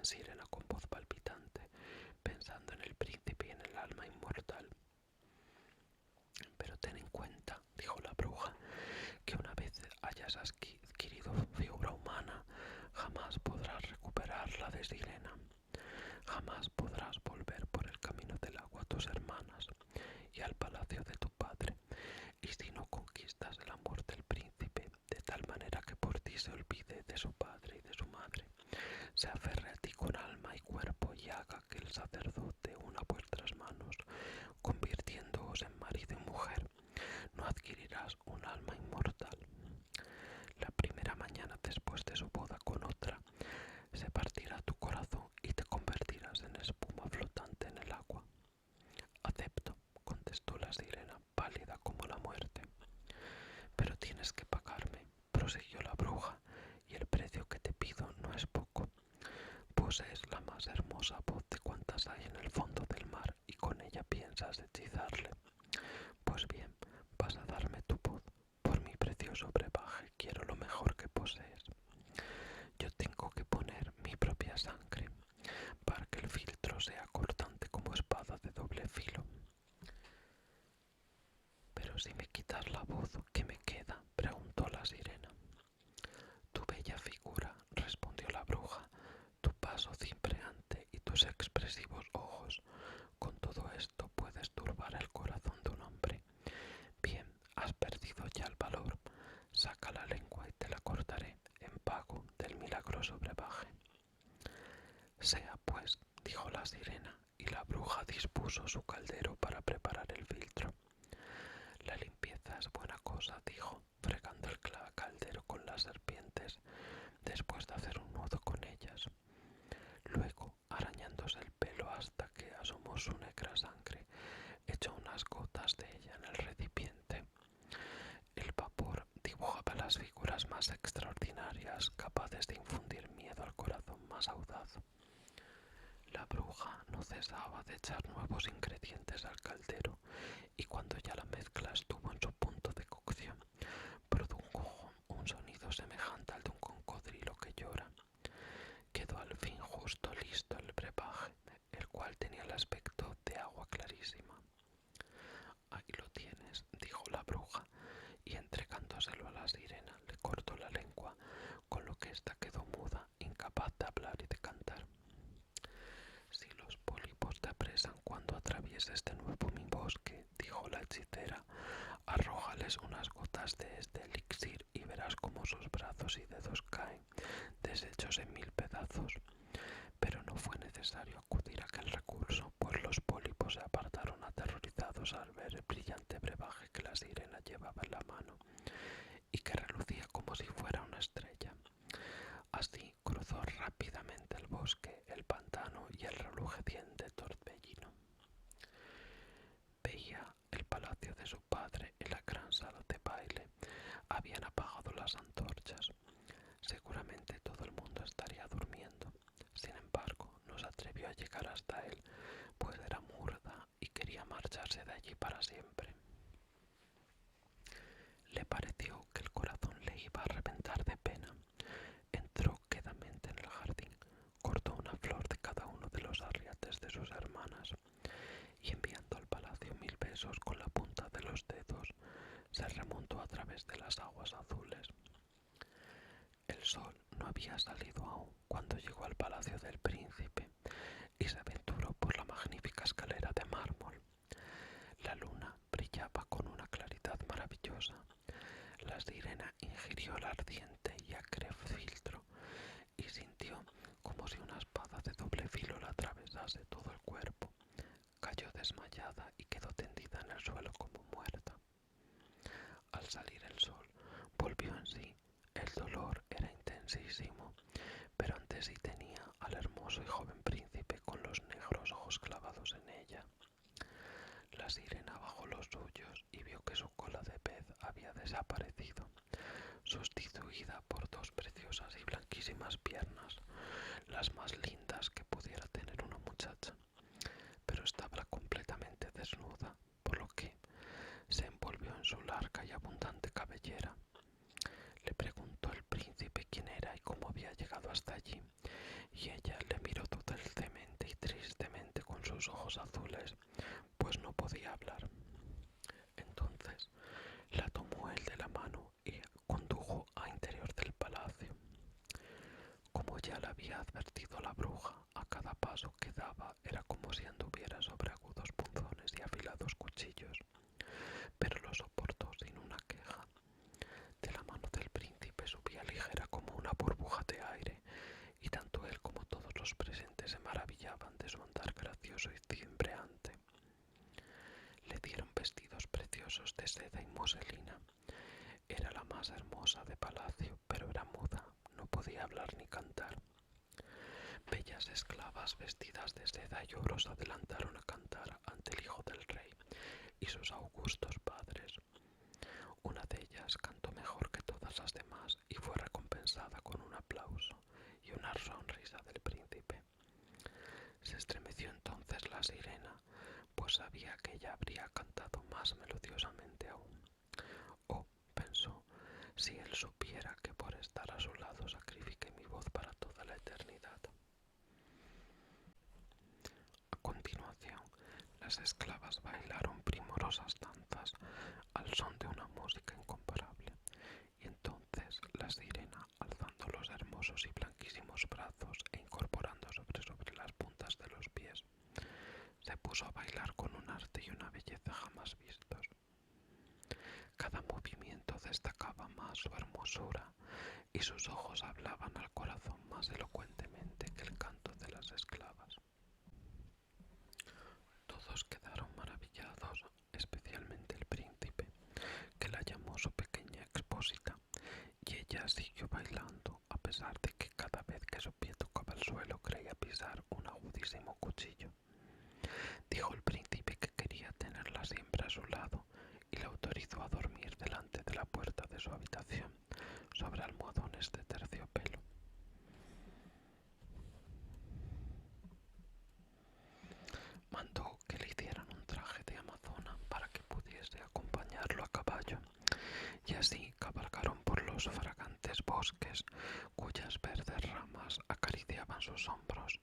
así se olvide de su padre y de su madre, se aferre a ti con alma y cuerpo y haga que el sacerdote una vuestras manos, convirtiéndoos en marido y mujer, no adquirirás un alma inmortal. La primera mañana después de su boda con otra, se partirá tu corazón y te convertirás en espuma flotante en el agua. Acepto, contestó la sirena, pálida como la muerte. Pero tienes que pagarme, prosiguió la bruja, y el precio que te pido no es poco. Posees la más hermosa voz de cuantas hay en el fondo del mar y con ella piensas hechizarle. Pues bien, vas a darme tu voz. Por mi precioso brebaje quiero lo mejor que posees. Yo tengo que poner mi propia sangre para que el filtro sea cortante como espada de doble filo. Pero si me quitas la voz, ¿qué me queda?, preguntó la sirena. Tu bella figura, respondió la bruja, tu paso cimbreante y tus expresivos ojos. Con todo esto puedes turbar el corazón de un hombre. Bien, has perdido ya el valor. Saca la lengua y te la cortaré en pago del milagroso brebaje. Sea pues, dijo la sirena, y la bruja dispuso su caldero para preparar el filtro. La limpieza es buena cosa, dijo, fregando el caldero con las serpientes, después de hacer un nudo con ellas. Luego, arañándose el pelo hasta que asomó su negra sangre, echó unas gotas de ella en el recipiente. El vapor dibujaba las figuras más extraordinarias, capaces de infundir miedo al corazón más audaz. La bruja no cesaba de echar nuevos ingredientes al caldero, y cuando ya la mezcla estuvo en su punto de cocción, produjo un sonido semejante al de un cocodrilo que llora. Quedó al fin justo listo el brebaje, el cual tenía el aspecto de agua clarísima. Ahí lo tienes, dijo la bruja, y entregándoselo a la sirena le cortó la lengua, con lo que ésta quedó muda, incapaz de hablar y de cantar. Si los pólipos te apresan cuando atravieses de nuevo mi bosque, dijo la hechicera, arrójales unas gotas de este elixir y verás cómo sus brazos y dedos caen, deshechos en 1000 pedazos. Pero no fue necesario acudir a aquel recurso, pues los pólipos se apartaron aterrorizados al ver el brillante brebaje que la sirena llevaba en la mano y que relucía como si fuera una estrella. Así cruzó rápidamente el bosque, el pantano y el reluciente torbellino. Veía el palacio de su padre en la gran sala de baile. Habían apagado las antorchas. Seguramente todo el mundo estaría durmiendo. Sin embargo, no se atrevió a llegar hasta él, pues era murda y quería marcharse de allí para siempre. Le pareció que el corazón le iba a reventar de pena. Entró quedamente en el jardín, cortó una flor de cada uno de los arriates de sus hermanas, y enviando al palacio 1000 besos con la punta de los dedos, se remontó a través de las aguas azules. El sol no había salido aún cuando llegó al palacio del príncipe y se aventuró por la magnífica escalera de mármol. La luna brillaba con una claridad maravillosa. La sirena ingirió el ardiente y acre filtro y sintió como si una espada de doble filo la atravesase todo el cuerpo. Cayó desmayada y quedó tendida en el suelo como muerta. Al salir el sol, volvió en sí. El dolor era intensísimo, pero ante sí tenía al hermoso y joven príncipe con los negros ojos clavados en ella. La sirena bajó los suyos y vio que su cola de pez había desaparecido, sustituida por dos preciosas y blanquísimas piernas, las más lindas que pudiera tener una muchacha, pero estaba completamente desnuda, por lo que se envolvió en su larga y abundante cabellera. Le preguntó el príncipe quién era y cómo había llegado hasta allí, y ella le miró dulcemente y tristemente con sus ojos azules, pues no podía hablar. Entonces la tomó él de la mano y condujo al interior del palacio. Como ya le había advertido la bruja, a cada paso que daba era como si anduviera sobre agudos punzones y afilados cuchillos, pero lo soportó sin una queja. De la mano del príncipe subía ligera los presentes se maravillaban de su andar gracioso y cimbreante. Le dieron vestidos preciosos de seda y muselina. Era la más hermosa de palacio, pero era muda, no podía hablar ni cantar. Bellas esclavas vestidas de seda y oro se adelantaron a cantar ante el hijo del rey y sus augustos padres. Una de ellas cantó mejor que todas las demás y fue recompensada con un aplauso y una sonrisa del príncipe. Se estremeció entonces la sirena, pues sabía que ella habría cantado más melodiosamente aún. Oh, pensó, si él supiera que por estar a su lado sacrifiqué mi voz para toda la eternidad. A continuación, las esclavas bailaron primorosas danzas al son de una música incomparable, y entonces la sirena, alzando los hermosos y blanquísimos brazos e incorporando sobre las puntas de los pies, se puso a bailar con un arte y una belleza jamás vistos. Cada movimiento destacaba más su hermosura y sus ojos hablaban al corazón más elocuentemente que el canto de las esclavas. Todos quedaron maravillados, especialmente el príncipe, que la llamó su pequeña expósita, y ella siguió bailando, a pesar de que cada vez que su pie tocaba el suelo creía pisar un agudísimo cuchillo. Dijo el príncipe que quería tenerla siempre a su lado y la autorizó a dormir delante de la puerta de su habitación, sobre almohadones de terciopelo. Mandó que le hicieran un traje de amazona para que pudiese acompañarlo a caballo, y así cabalgaron por los fragantes bosques cuyas verdes ramas acariciaban sus hombros,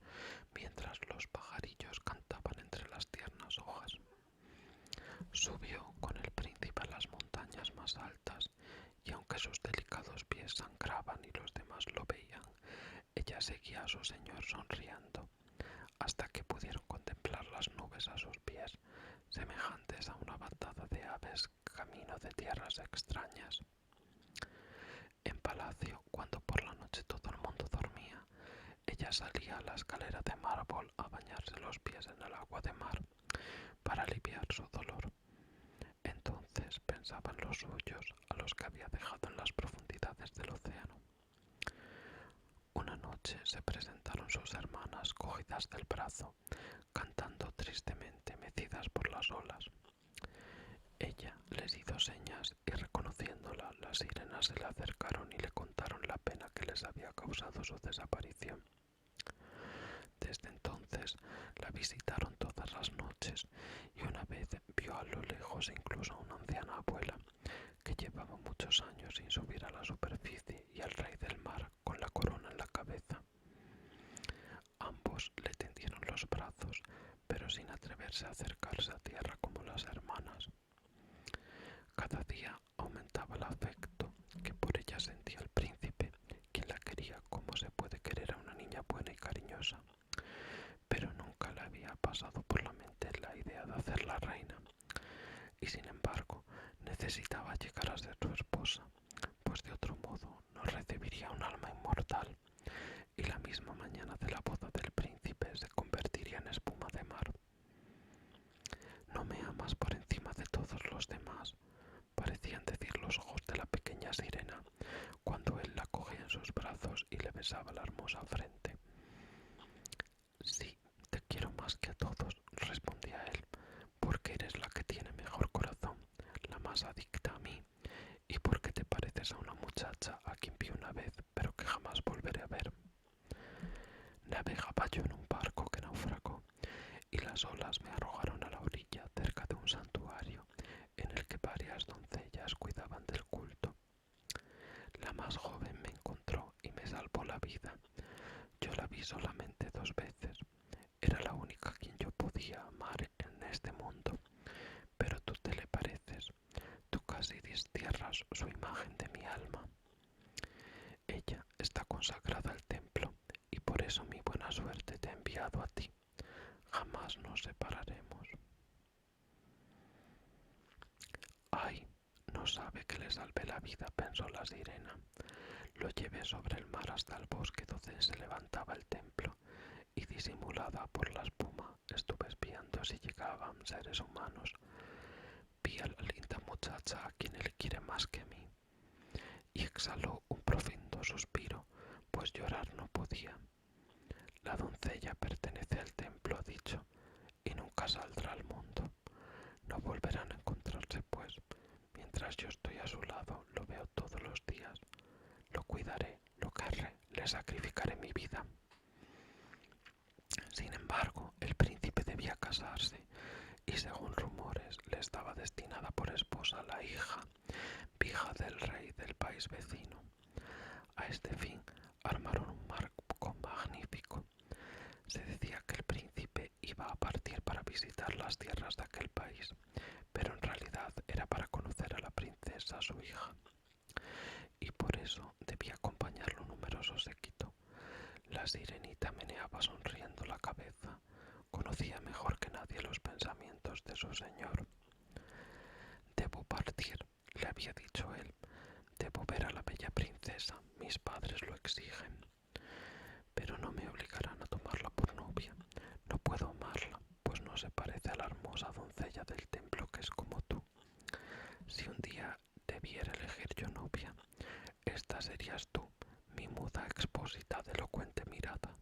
mientras los pajarillos cantaban entre las tiernas hojas. Subió con el príncipe a las montañas más altas, y aunque sus delicados pies sangraban y los demás lo veían, ella seguía a su señor sonriendo, hasta que pudieron contemplar las nubes a sus pies, semejantes a una bandada de aves camino de tierras extrañas. En palacio, cuando por la noche todo el mundo dormía, ella salía a la escalera de mármol a bañarse los pies en el agua de mar, para aliviar su dolor. Entonces pensaba en los suyos, a los que había dejado en las profundidades del océano. Una noche se presentaron sus hermanas cogidas del brazo, cantando tristemente, mecidas por las olas. Ella les hizo señas y, reconociéndola, las sirenas se le acercaron y le contaron la pena que les había causado su desaparición. Desde entonces la visitaron todas las noches, y una vez vio a lo lejos incluso a una anciana abuela que llevaba muchos años sin subir a la superficie, y al rey del mar con la corona en la cabeza. Ambos le tendieron los brazos, pero sin atreverse a acercarse a tierra como las hermanas. Cada día aumentaba el afecto que por ella sentía el príncipe, quien la quería como se puede querer a una niña buena y cariñosa, pero nunca le había pasado por la mente la idea de hacerla reina, y sin embargo necesitaba llegar a ser su esposa, pues de otro modo no recibiría un alma inmortal, y la misma mañana de la boda del príncipe se convertiría en espuma de mar. «No me amas por encima de todos los demás», parecían decir los ojos de la pequeña sirena cuando él la cogía en sus brazos y le besaba la hermosa frente. «Sí, te quiero más que a todos», respondía él, «porque eres la que tiene mejor corazón, la más adicta a mí, y porque te pareces a una muchacha a quien vi una vez, pero que jamás volveré a ver». Navegaba yo en un barco que naufragó, y las olas me arrojaron a la orilla cerca de un santuario en el que varias doncellas cuidaban del culto. La más joven me encontró y me salvó la vida. Yo la vi solamente 2 veces. Era la única a quien yo podía amar en este mundo. Pero tú te le pareces. Tú casi destierras su imagen de mi alma. Ella está consagrada al templo, y por eso mi buena suerte te ha enviado a ti. Jamás nos separaremos. Ay, no sabe que le salvé la vida, pensó la sirena. Lo llevé sobre el mar hasta el bosque donde se levantaba el templo, y disimulada por la espuma estuve espiando si llegaban seres humanos. Vi a la linda muchacha a quien él quiere más que a mí, y exhaló un profundo suspiro, pues llorar no podía. La doncella pertenece al templo, ha dicho, y nunca saldrá al mundo. No volverán a encontrarse, pues, mientras yo estoy a su lado, lo veo todos los días. Lo cuidaré, lo querré, le sacrificaré mi vida. Sin embargo, el príncipe debía casarse, y según rumores, le estaba destinada por esposa la hija del rey del país vecino. A este fin, armaron un barco magnífico. Se decía que el príncipe iba a partir para visitar las tierras de aquel país, pero en realidad era para conocer a la princesa, su hija, y por eso debía acompañarlo un numeroso séquito. La sirenita meneaba sonriendo la cabeza. Conocía mejor que nadie los pensamientos de su señor. Debo partir, le había dicho él. Debo ver a la bella princesa. Mis padres lo exigen. Pero no me obligarán a tomarla por novia. No puedo amarla, pues no se parece a la hermosa doncella del templo que es como tú. Si un día debiera elegir yo novia, esta serías tú, mi muda expósita de elocuente mirada.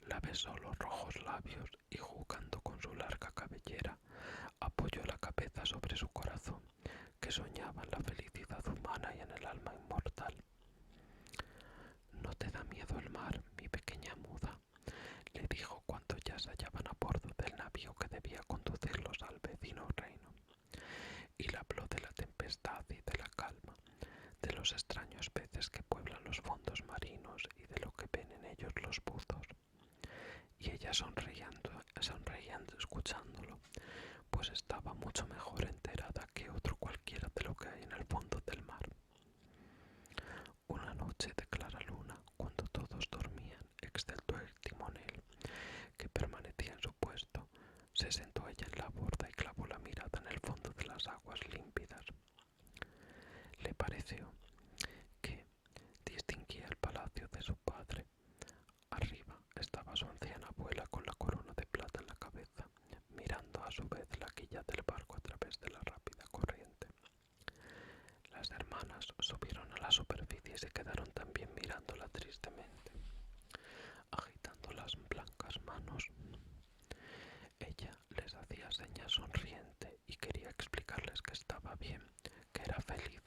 La besó los rojos labios y jugando con su larga cabellera, apoyó la cabeza sobre su corazón, que soñaba en la felicidad humana y en el alma inmortal. ¿No te da miedo el mar, mi pequeña muda?, le dijo cuando ya se hallaban a bordo del navío que debía conducirlos al vecino reino, y le habló de la tempestad y de la calma, de los extraños peces que pueblan los fondos marinos y de lo que ven en ellos los buzos. Y ella sonriendo escuchándolo, pues estaba mucho mejor enterada que otro cualquiera de lo que hay en el fondo del mar. Una noche de clara luna, cuando todos dormían, excepto el timonel, que permanecía en su puesto, se sentó ella en la borda y clavó la mirada en el fondo de las aguas límpidas. Le pareció que distinguía el palacio de su padre. Arriba estaba su anciana abuela con la corona de plata en la cabeza, mirando a su vez la quilla del barco a través de la rápida corriente. Las hermanas subieron a la superficie y se quedaron también mirándola tristemente, agitando las blancas manos. Ella les hacía señas sonriente y quería explicarles que estaba bien, que era feliz,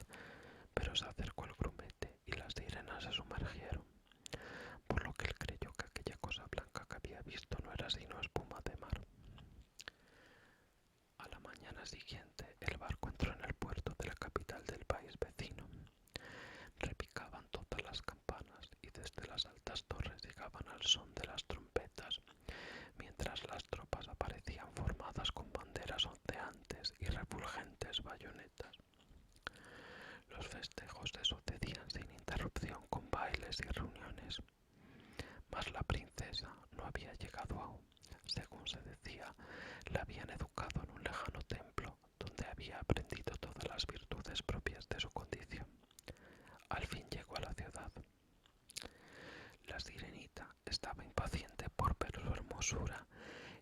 pero se acercó el grumete y las sirenas se sumergieron, por lo que él creyó que aquella cosa blanca que había visto no era sino espuma de mar. A la mañana siguiente el barco entró en el puerto de la capital del país vecino. Repicaban todas las campanas y desde las altas torres llegaban al son de las trompetas, mientras las tropas aparecían formadas con banderas ondeantes y refulgentes bayonetas. Los festejos se sucedían sin interrupción con bailes y reuniones. Mas la princesa no había llegado aún. Según se decía, la habían educado en un lejano templo donde había aprendido todas las virtudes propias de su condición. Al fin llegó a la ciudad. La sirenita estaba impaciente por ver su hermosura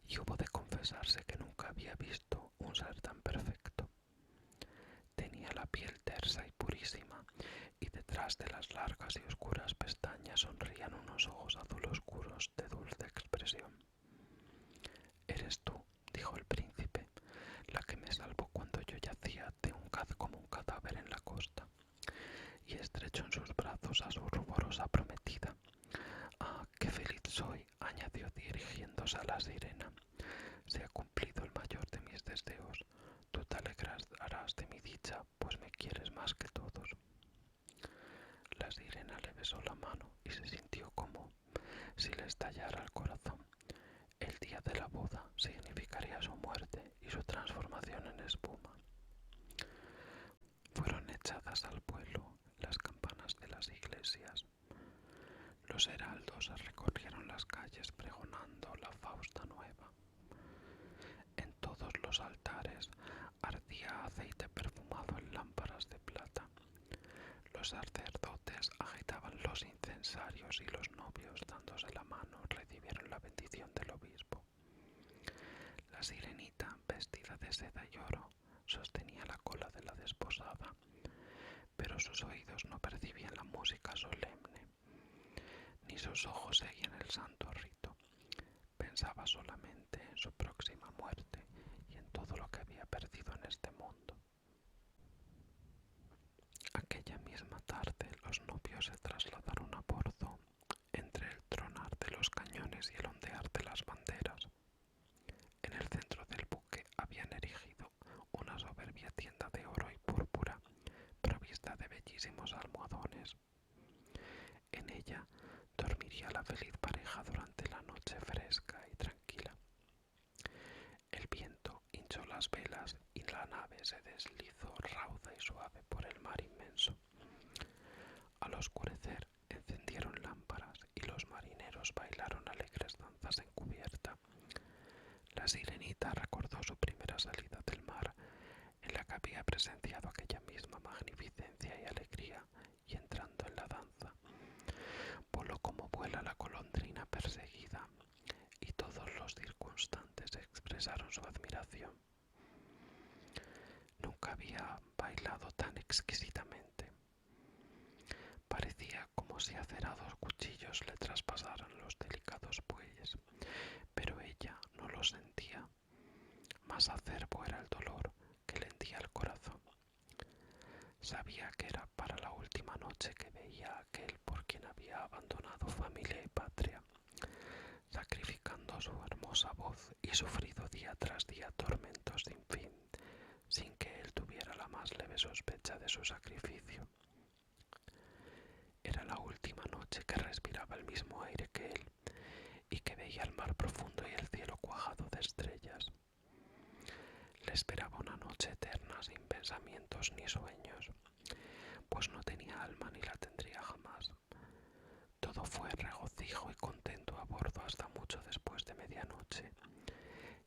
y hubo de confesarse que nunca había visto un ser tan perfecto. Tenía la piel tersa y purísima, y detrás de las largas y oscuras pestañas sonrían unos ojos azul oscuros de dulce expresión. «Eres tú», dijo el príncipe, «la que me salvó cuando yo yacía como un cadáver en la costa», y estrechó en sus brazos a su ruborosa prometida. «Ah, qué feliz soy», añadió dirigiéndose a la sirena. «Se ha cumplido el mayor de mis deseos. Tú te alegrarás de mi dicha, pues me quieres más que todos». La sirena le besó la mano y se sintió como si le estallara el corazón. El día de la boda significaría su muerte y su transformación en espuma. Fueron echadas al vuelo las campanas de las iglesias. Los heraldos recorrieron las calles pregonando la Fausta nueva. En todos los altares ardía aceite perfumado en lámparas de plata. Los Los sacerdotes agitaban los incensarios y los novios, dándose la mano, recibieron la bendición del obispo. La sirenita, vestida de seda y oro, sostenía la cola de la desposada, pero sus oídos no percibían la música solemne, ni sus ojos seguían el santo rito. Pensaba solamente en su próxima muerte y en todo lo que había perdido en este mundo. Aquella misma tarde los novios se trasladaron a bordo, entre el tronar de los cañones y el ondear de las banderas. En el centro del buque habían erigido una soberbia tienda de oro y púrpura, provista de bellísimos almohadones. En ella dormiría la feliz pareja durante la noche fresca y tranquila. El viento hinchó las velas y la nave se deslizó rauda y suave por el mar inmenso. Al oscurecer encendieron lámparas y los marineros bailaron alegres danzas en cubierta. La sirenita recordó su primera salida del mar, en la que había presenciado aquella misma magnificencia y alegría, y entrando en la danza, voló como vuela la golondrina perseguida, y todos los circunstantes expresaron su admiración. Nunca había bailado tan exquisitamente. Parecía como si acerados cuchillos le traspasaran los delicados bueyes, pero ella no lo sentía. Más acerbo era el dolor que le hendía el corazón. Sabía que era para la última noche que veía a aquel por quien había abandonado familia y patria, sacrificando su hermosa voz y sufrido día tras día tormentos sin fin, sin que él tuviera la más leve sospecha de su sacrificio. Era la última noche que respiraba el mismo aire que él y que veía el mar profundo y el cielo cuajado de estrellas. Le esperaba una noche eterna sin pensamientos ni sueños, pues no tenía alma ni la tendría jamás. Todo fue regocijo y contento a bordo hasta mucho después de medianoche,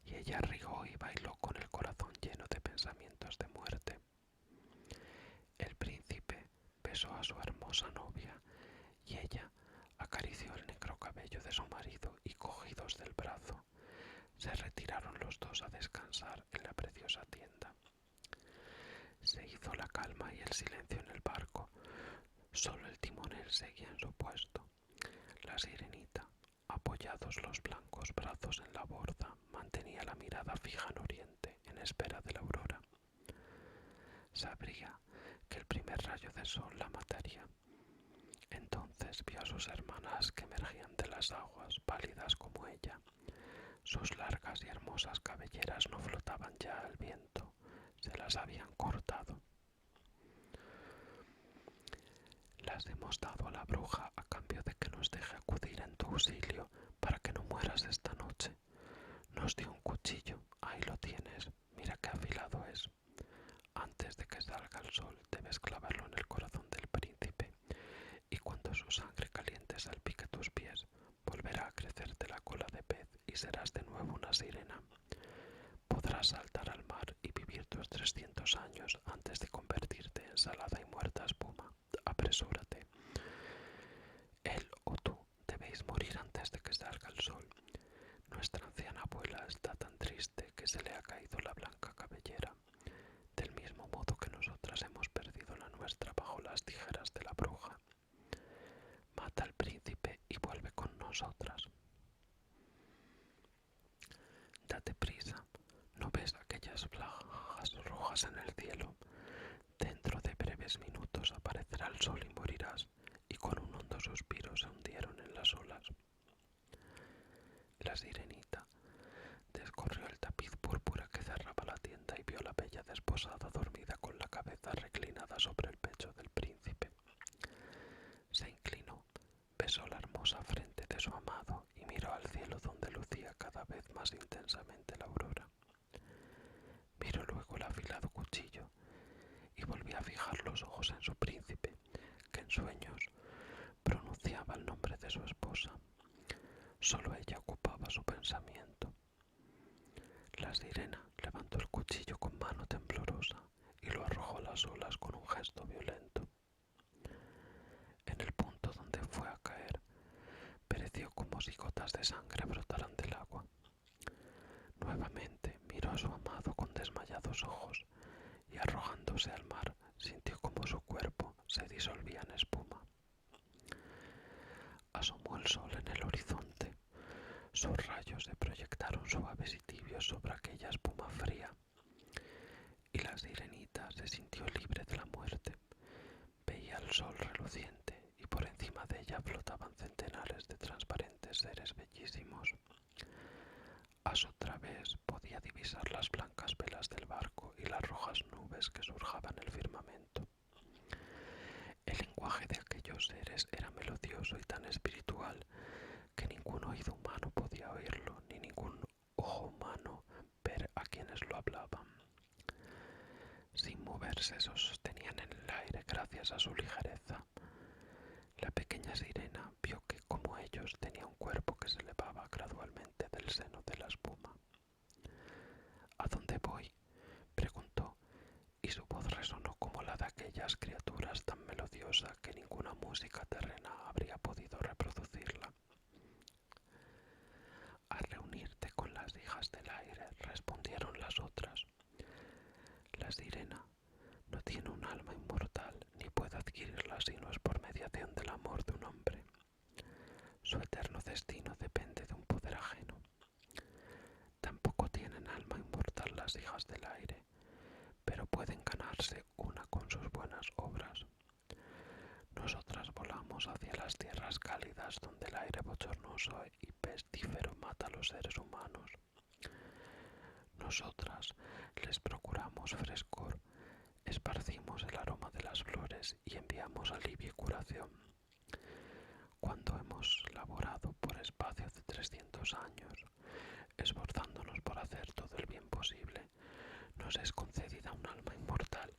y ella rió y bailó con el corazón lleno de pensamientos de muerte. El príncipe besó a su hermosa novia, y ella acarició el negro cabello de su marido y, cogidos del brazo, se retiraron los dos a descansar en la preciosa tienda. Se hizo la calma y el silencio en el barco. Solo el timonel seguía en su puesto. La sirenita, apoyados los blancos brazos en la borda, mantenía la mirada fija en oriente, en espera de la aurora. Sabría que el primer rayo de sol la mataría. Entonces vio a sus hermanas que emergían de las aguas, pálidas como ella. Sus largas y hermosas cabelleras no flotaban ya al viento, se las habían cortado. Las hemos dado a la bruja a cambio de que nos deje acudir en tu auxilio para que no mueras esta noche. Nos dio un cuchillo, ahí lo tienes, mira qué afilado es. Antes de que salga el sol debes clavarlo en el corazón del príncipe, y cuando su sangre caliente salpique tus pies, volverá a crecerte la cola de pez y serás de nuevo una sirena. Podrás saltar al mar y vivir tus 300 años antes de convertirte en salada y muerta espuma. Apresúrate. Él o tú debéis morir antes de que salga el sol. Nuestra anciana abuela está tan triste que se le ha caído la blanca cabellera, del mismo modo que nosotras hemos perdido la nuestra bajo las tijeras de la bruja. Mata al príncipe y vuelve con nosotras. Date prisa, ¿no ves aquellas flajas rojas en el cielo? Dentro de breves minutos aparecerá el sol y morirás. Y con un hondo suspiro se hundieron en las olas. La sirenita descorrió el tapiz púrpura que cerraba la tienda y vio a la bella desposada dormida con la cabeza reclinada sobre el pecho del príncipe. Se inclinó, besó la hermosa frente de su amado y miró al cielo donde lucía cada vez más intensamente la aurora. Miró luego el afilado cuchillo y volvió a fijar los ojos en su príncipe, que en sueños pronunciaba el nombre de su esposa. Solo ella ocupaba su pensamiento. La sirena levantó el cuchillo con mano temblorosa y lo arrojó a las olas con un gesto violento. como si gotas de sangre brotaran del agua. Nuevamente miró a su amado con desmayados ojos y arrojándose al mar sintió como su cuerpo se disolvía en espuma. Asomó el sol en el horizonte. Sus rayos se proyectaron suaves y tibios sobre aquella espuma fría, y la sirenita se sintió libre de la muerte. Veía el sol reluciente y por encima de ella flotaban centenares de transparentes seres bellísimos. A su través podía divisar las blancas velas del barco y las rojas nubes que surjaban el firmamento. El lenguaje de aquellos seres era melodioso y tan espiritual que ningún oído humano podía oírlo, ni ningún ojo humano ver a quienes lo hablaban. Sin moverse se sostenían en el aire gracias a su ligereza. La pequeña sirena vio que, como ellos, tenía un cuerpo que se elevaba gradualmente del seno de la espuma. ¿A dónde voy?, preguntó, y su voz resonó como la de aquellas criaturas tan melodiosa que ninguna música terrena habría podido reproducirla. A reunirte con las hijas del aire, respondieron las otras. La sirena no tiene un alma inmortal, ni puede adquirirla si no es por mediación del amor de un hombre. Su eterno destino depende de un poder ajeno. Tampoco tienen alma inmortal las hijas del aire, pero pueden ganarse una con sus buenas obras. Nosotras volamos hacia las tierras cálidas donde el aire bochornoso y pestífero mata a los seres humanos. Nosotras les procuramos frescor, esparcimos el aroma de las flores y enviamos alivio y curación. Cuando hemos laborado por espacio de 300 años, esforzándonos por hacer todo el bien posible, nos es concedida un alma inmortal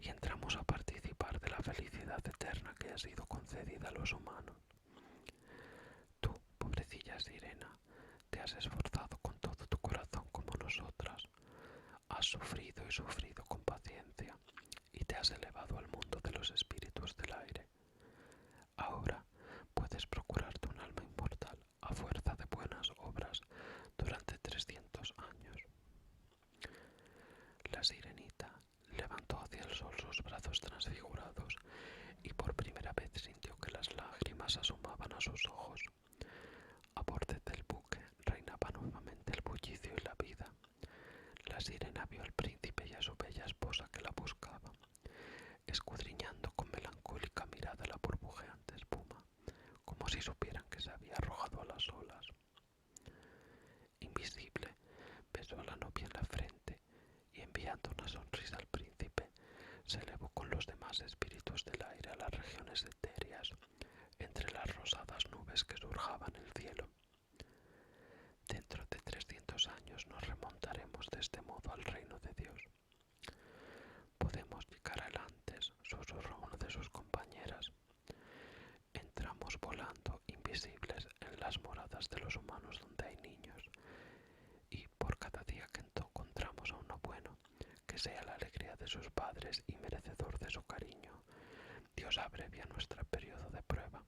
y entramos a participar de la felicidad eterna que ha sido concedida a los humanos. Tú, pobrecilla sirena, te has esforzado con todo tu corazón como nosotras. Has sufrido y sufrido con paciencia y te has elevado al mundo de los espíritus del aire. Ahora puedes procurarte un alma inmortal a fuerza de buenas obras durante 300 años. La sirenita levantó hacia el sol sus brazos transfigurados y por primera vez sintió que las lágrimas asomaban a sus ojos. A borde del buque reinaba nuevamente el bullicio y la vida. La sirena vio al príncipe y a su bella esposa que la buscaban, escudriñando con melancólica mirada la burbujeante espuma, como si supieran que se había arrojado a las olas. Invisible, besó a la novia en la frente y enviando una sonrisa al príncipe, se elevó con los demás espíritus del aire a las regiones etéreas, entre las rosadas nubes que surjaban el cielo. Dentro de 300 años nos remontaremos de este modo al reino de Dios. Podemos llegar al antes, susurró una de sus compañeras. Entramos volando, invisibles, en las moradas de los humanos donde hay niños, y por cada día que encontramos a uno bueno, que sea la alegría de sus padres y merecedor de su cariño, Dios abrevia nuestro periodo de prueba.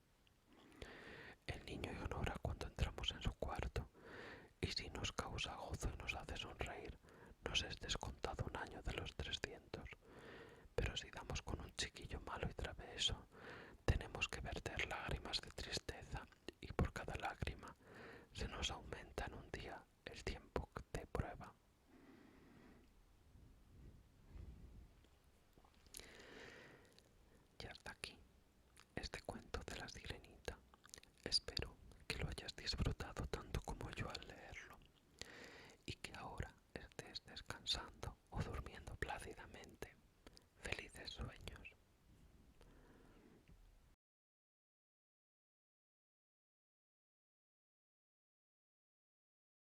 El niño ignora cuando entramos en su cuarto, y si nos causa gozo y nos hace sonreír, nos es descontado un año de los 300. Pero si damos con un chiquillo malo y travieso, tenemos que verter lágrimas de tristeza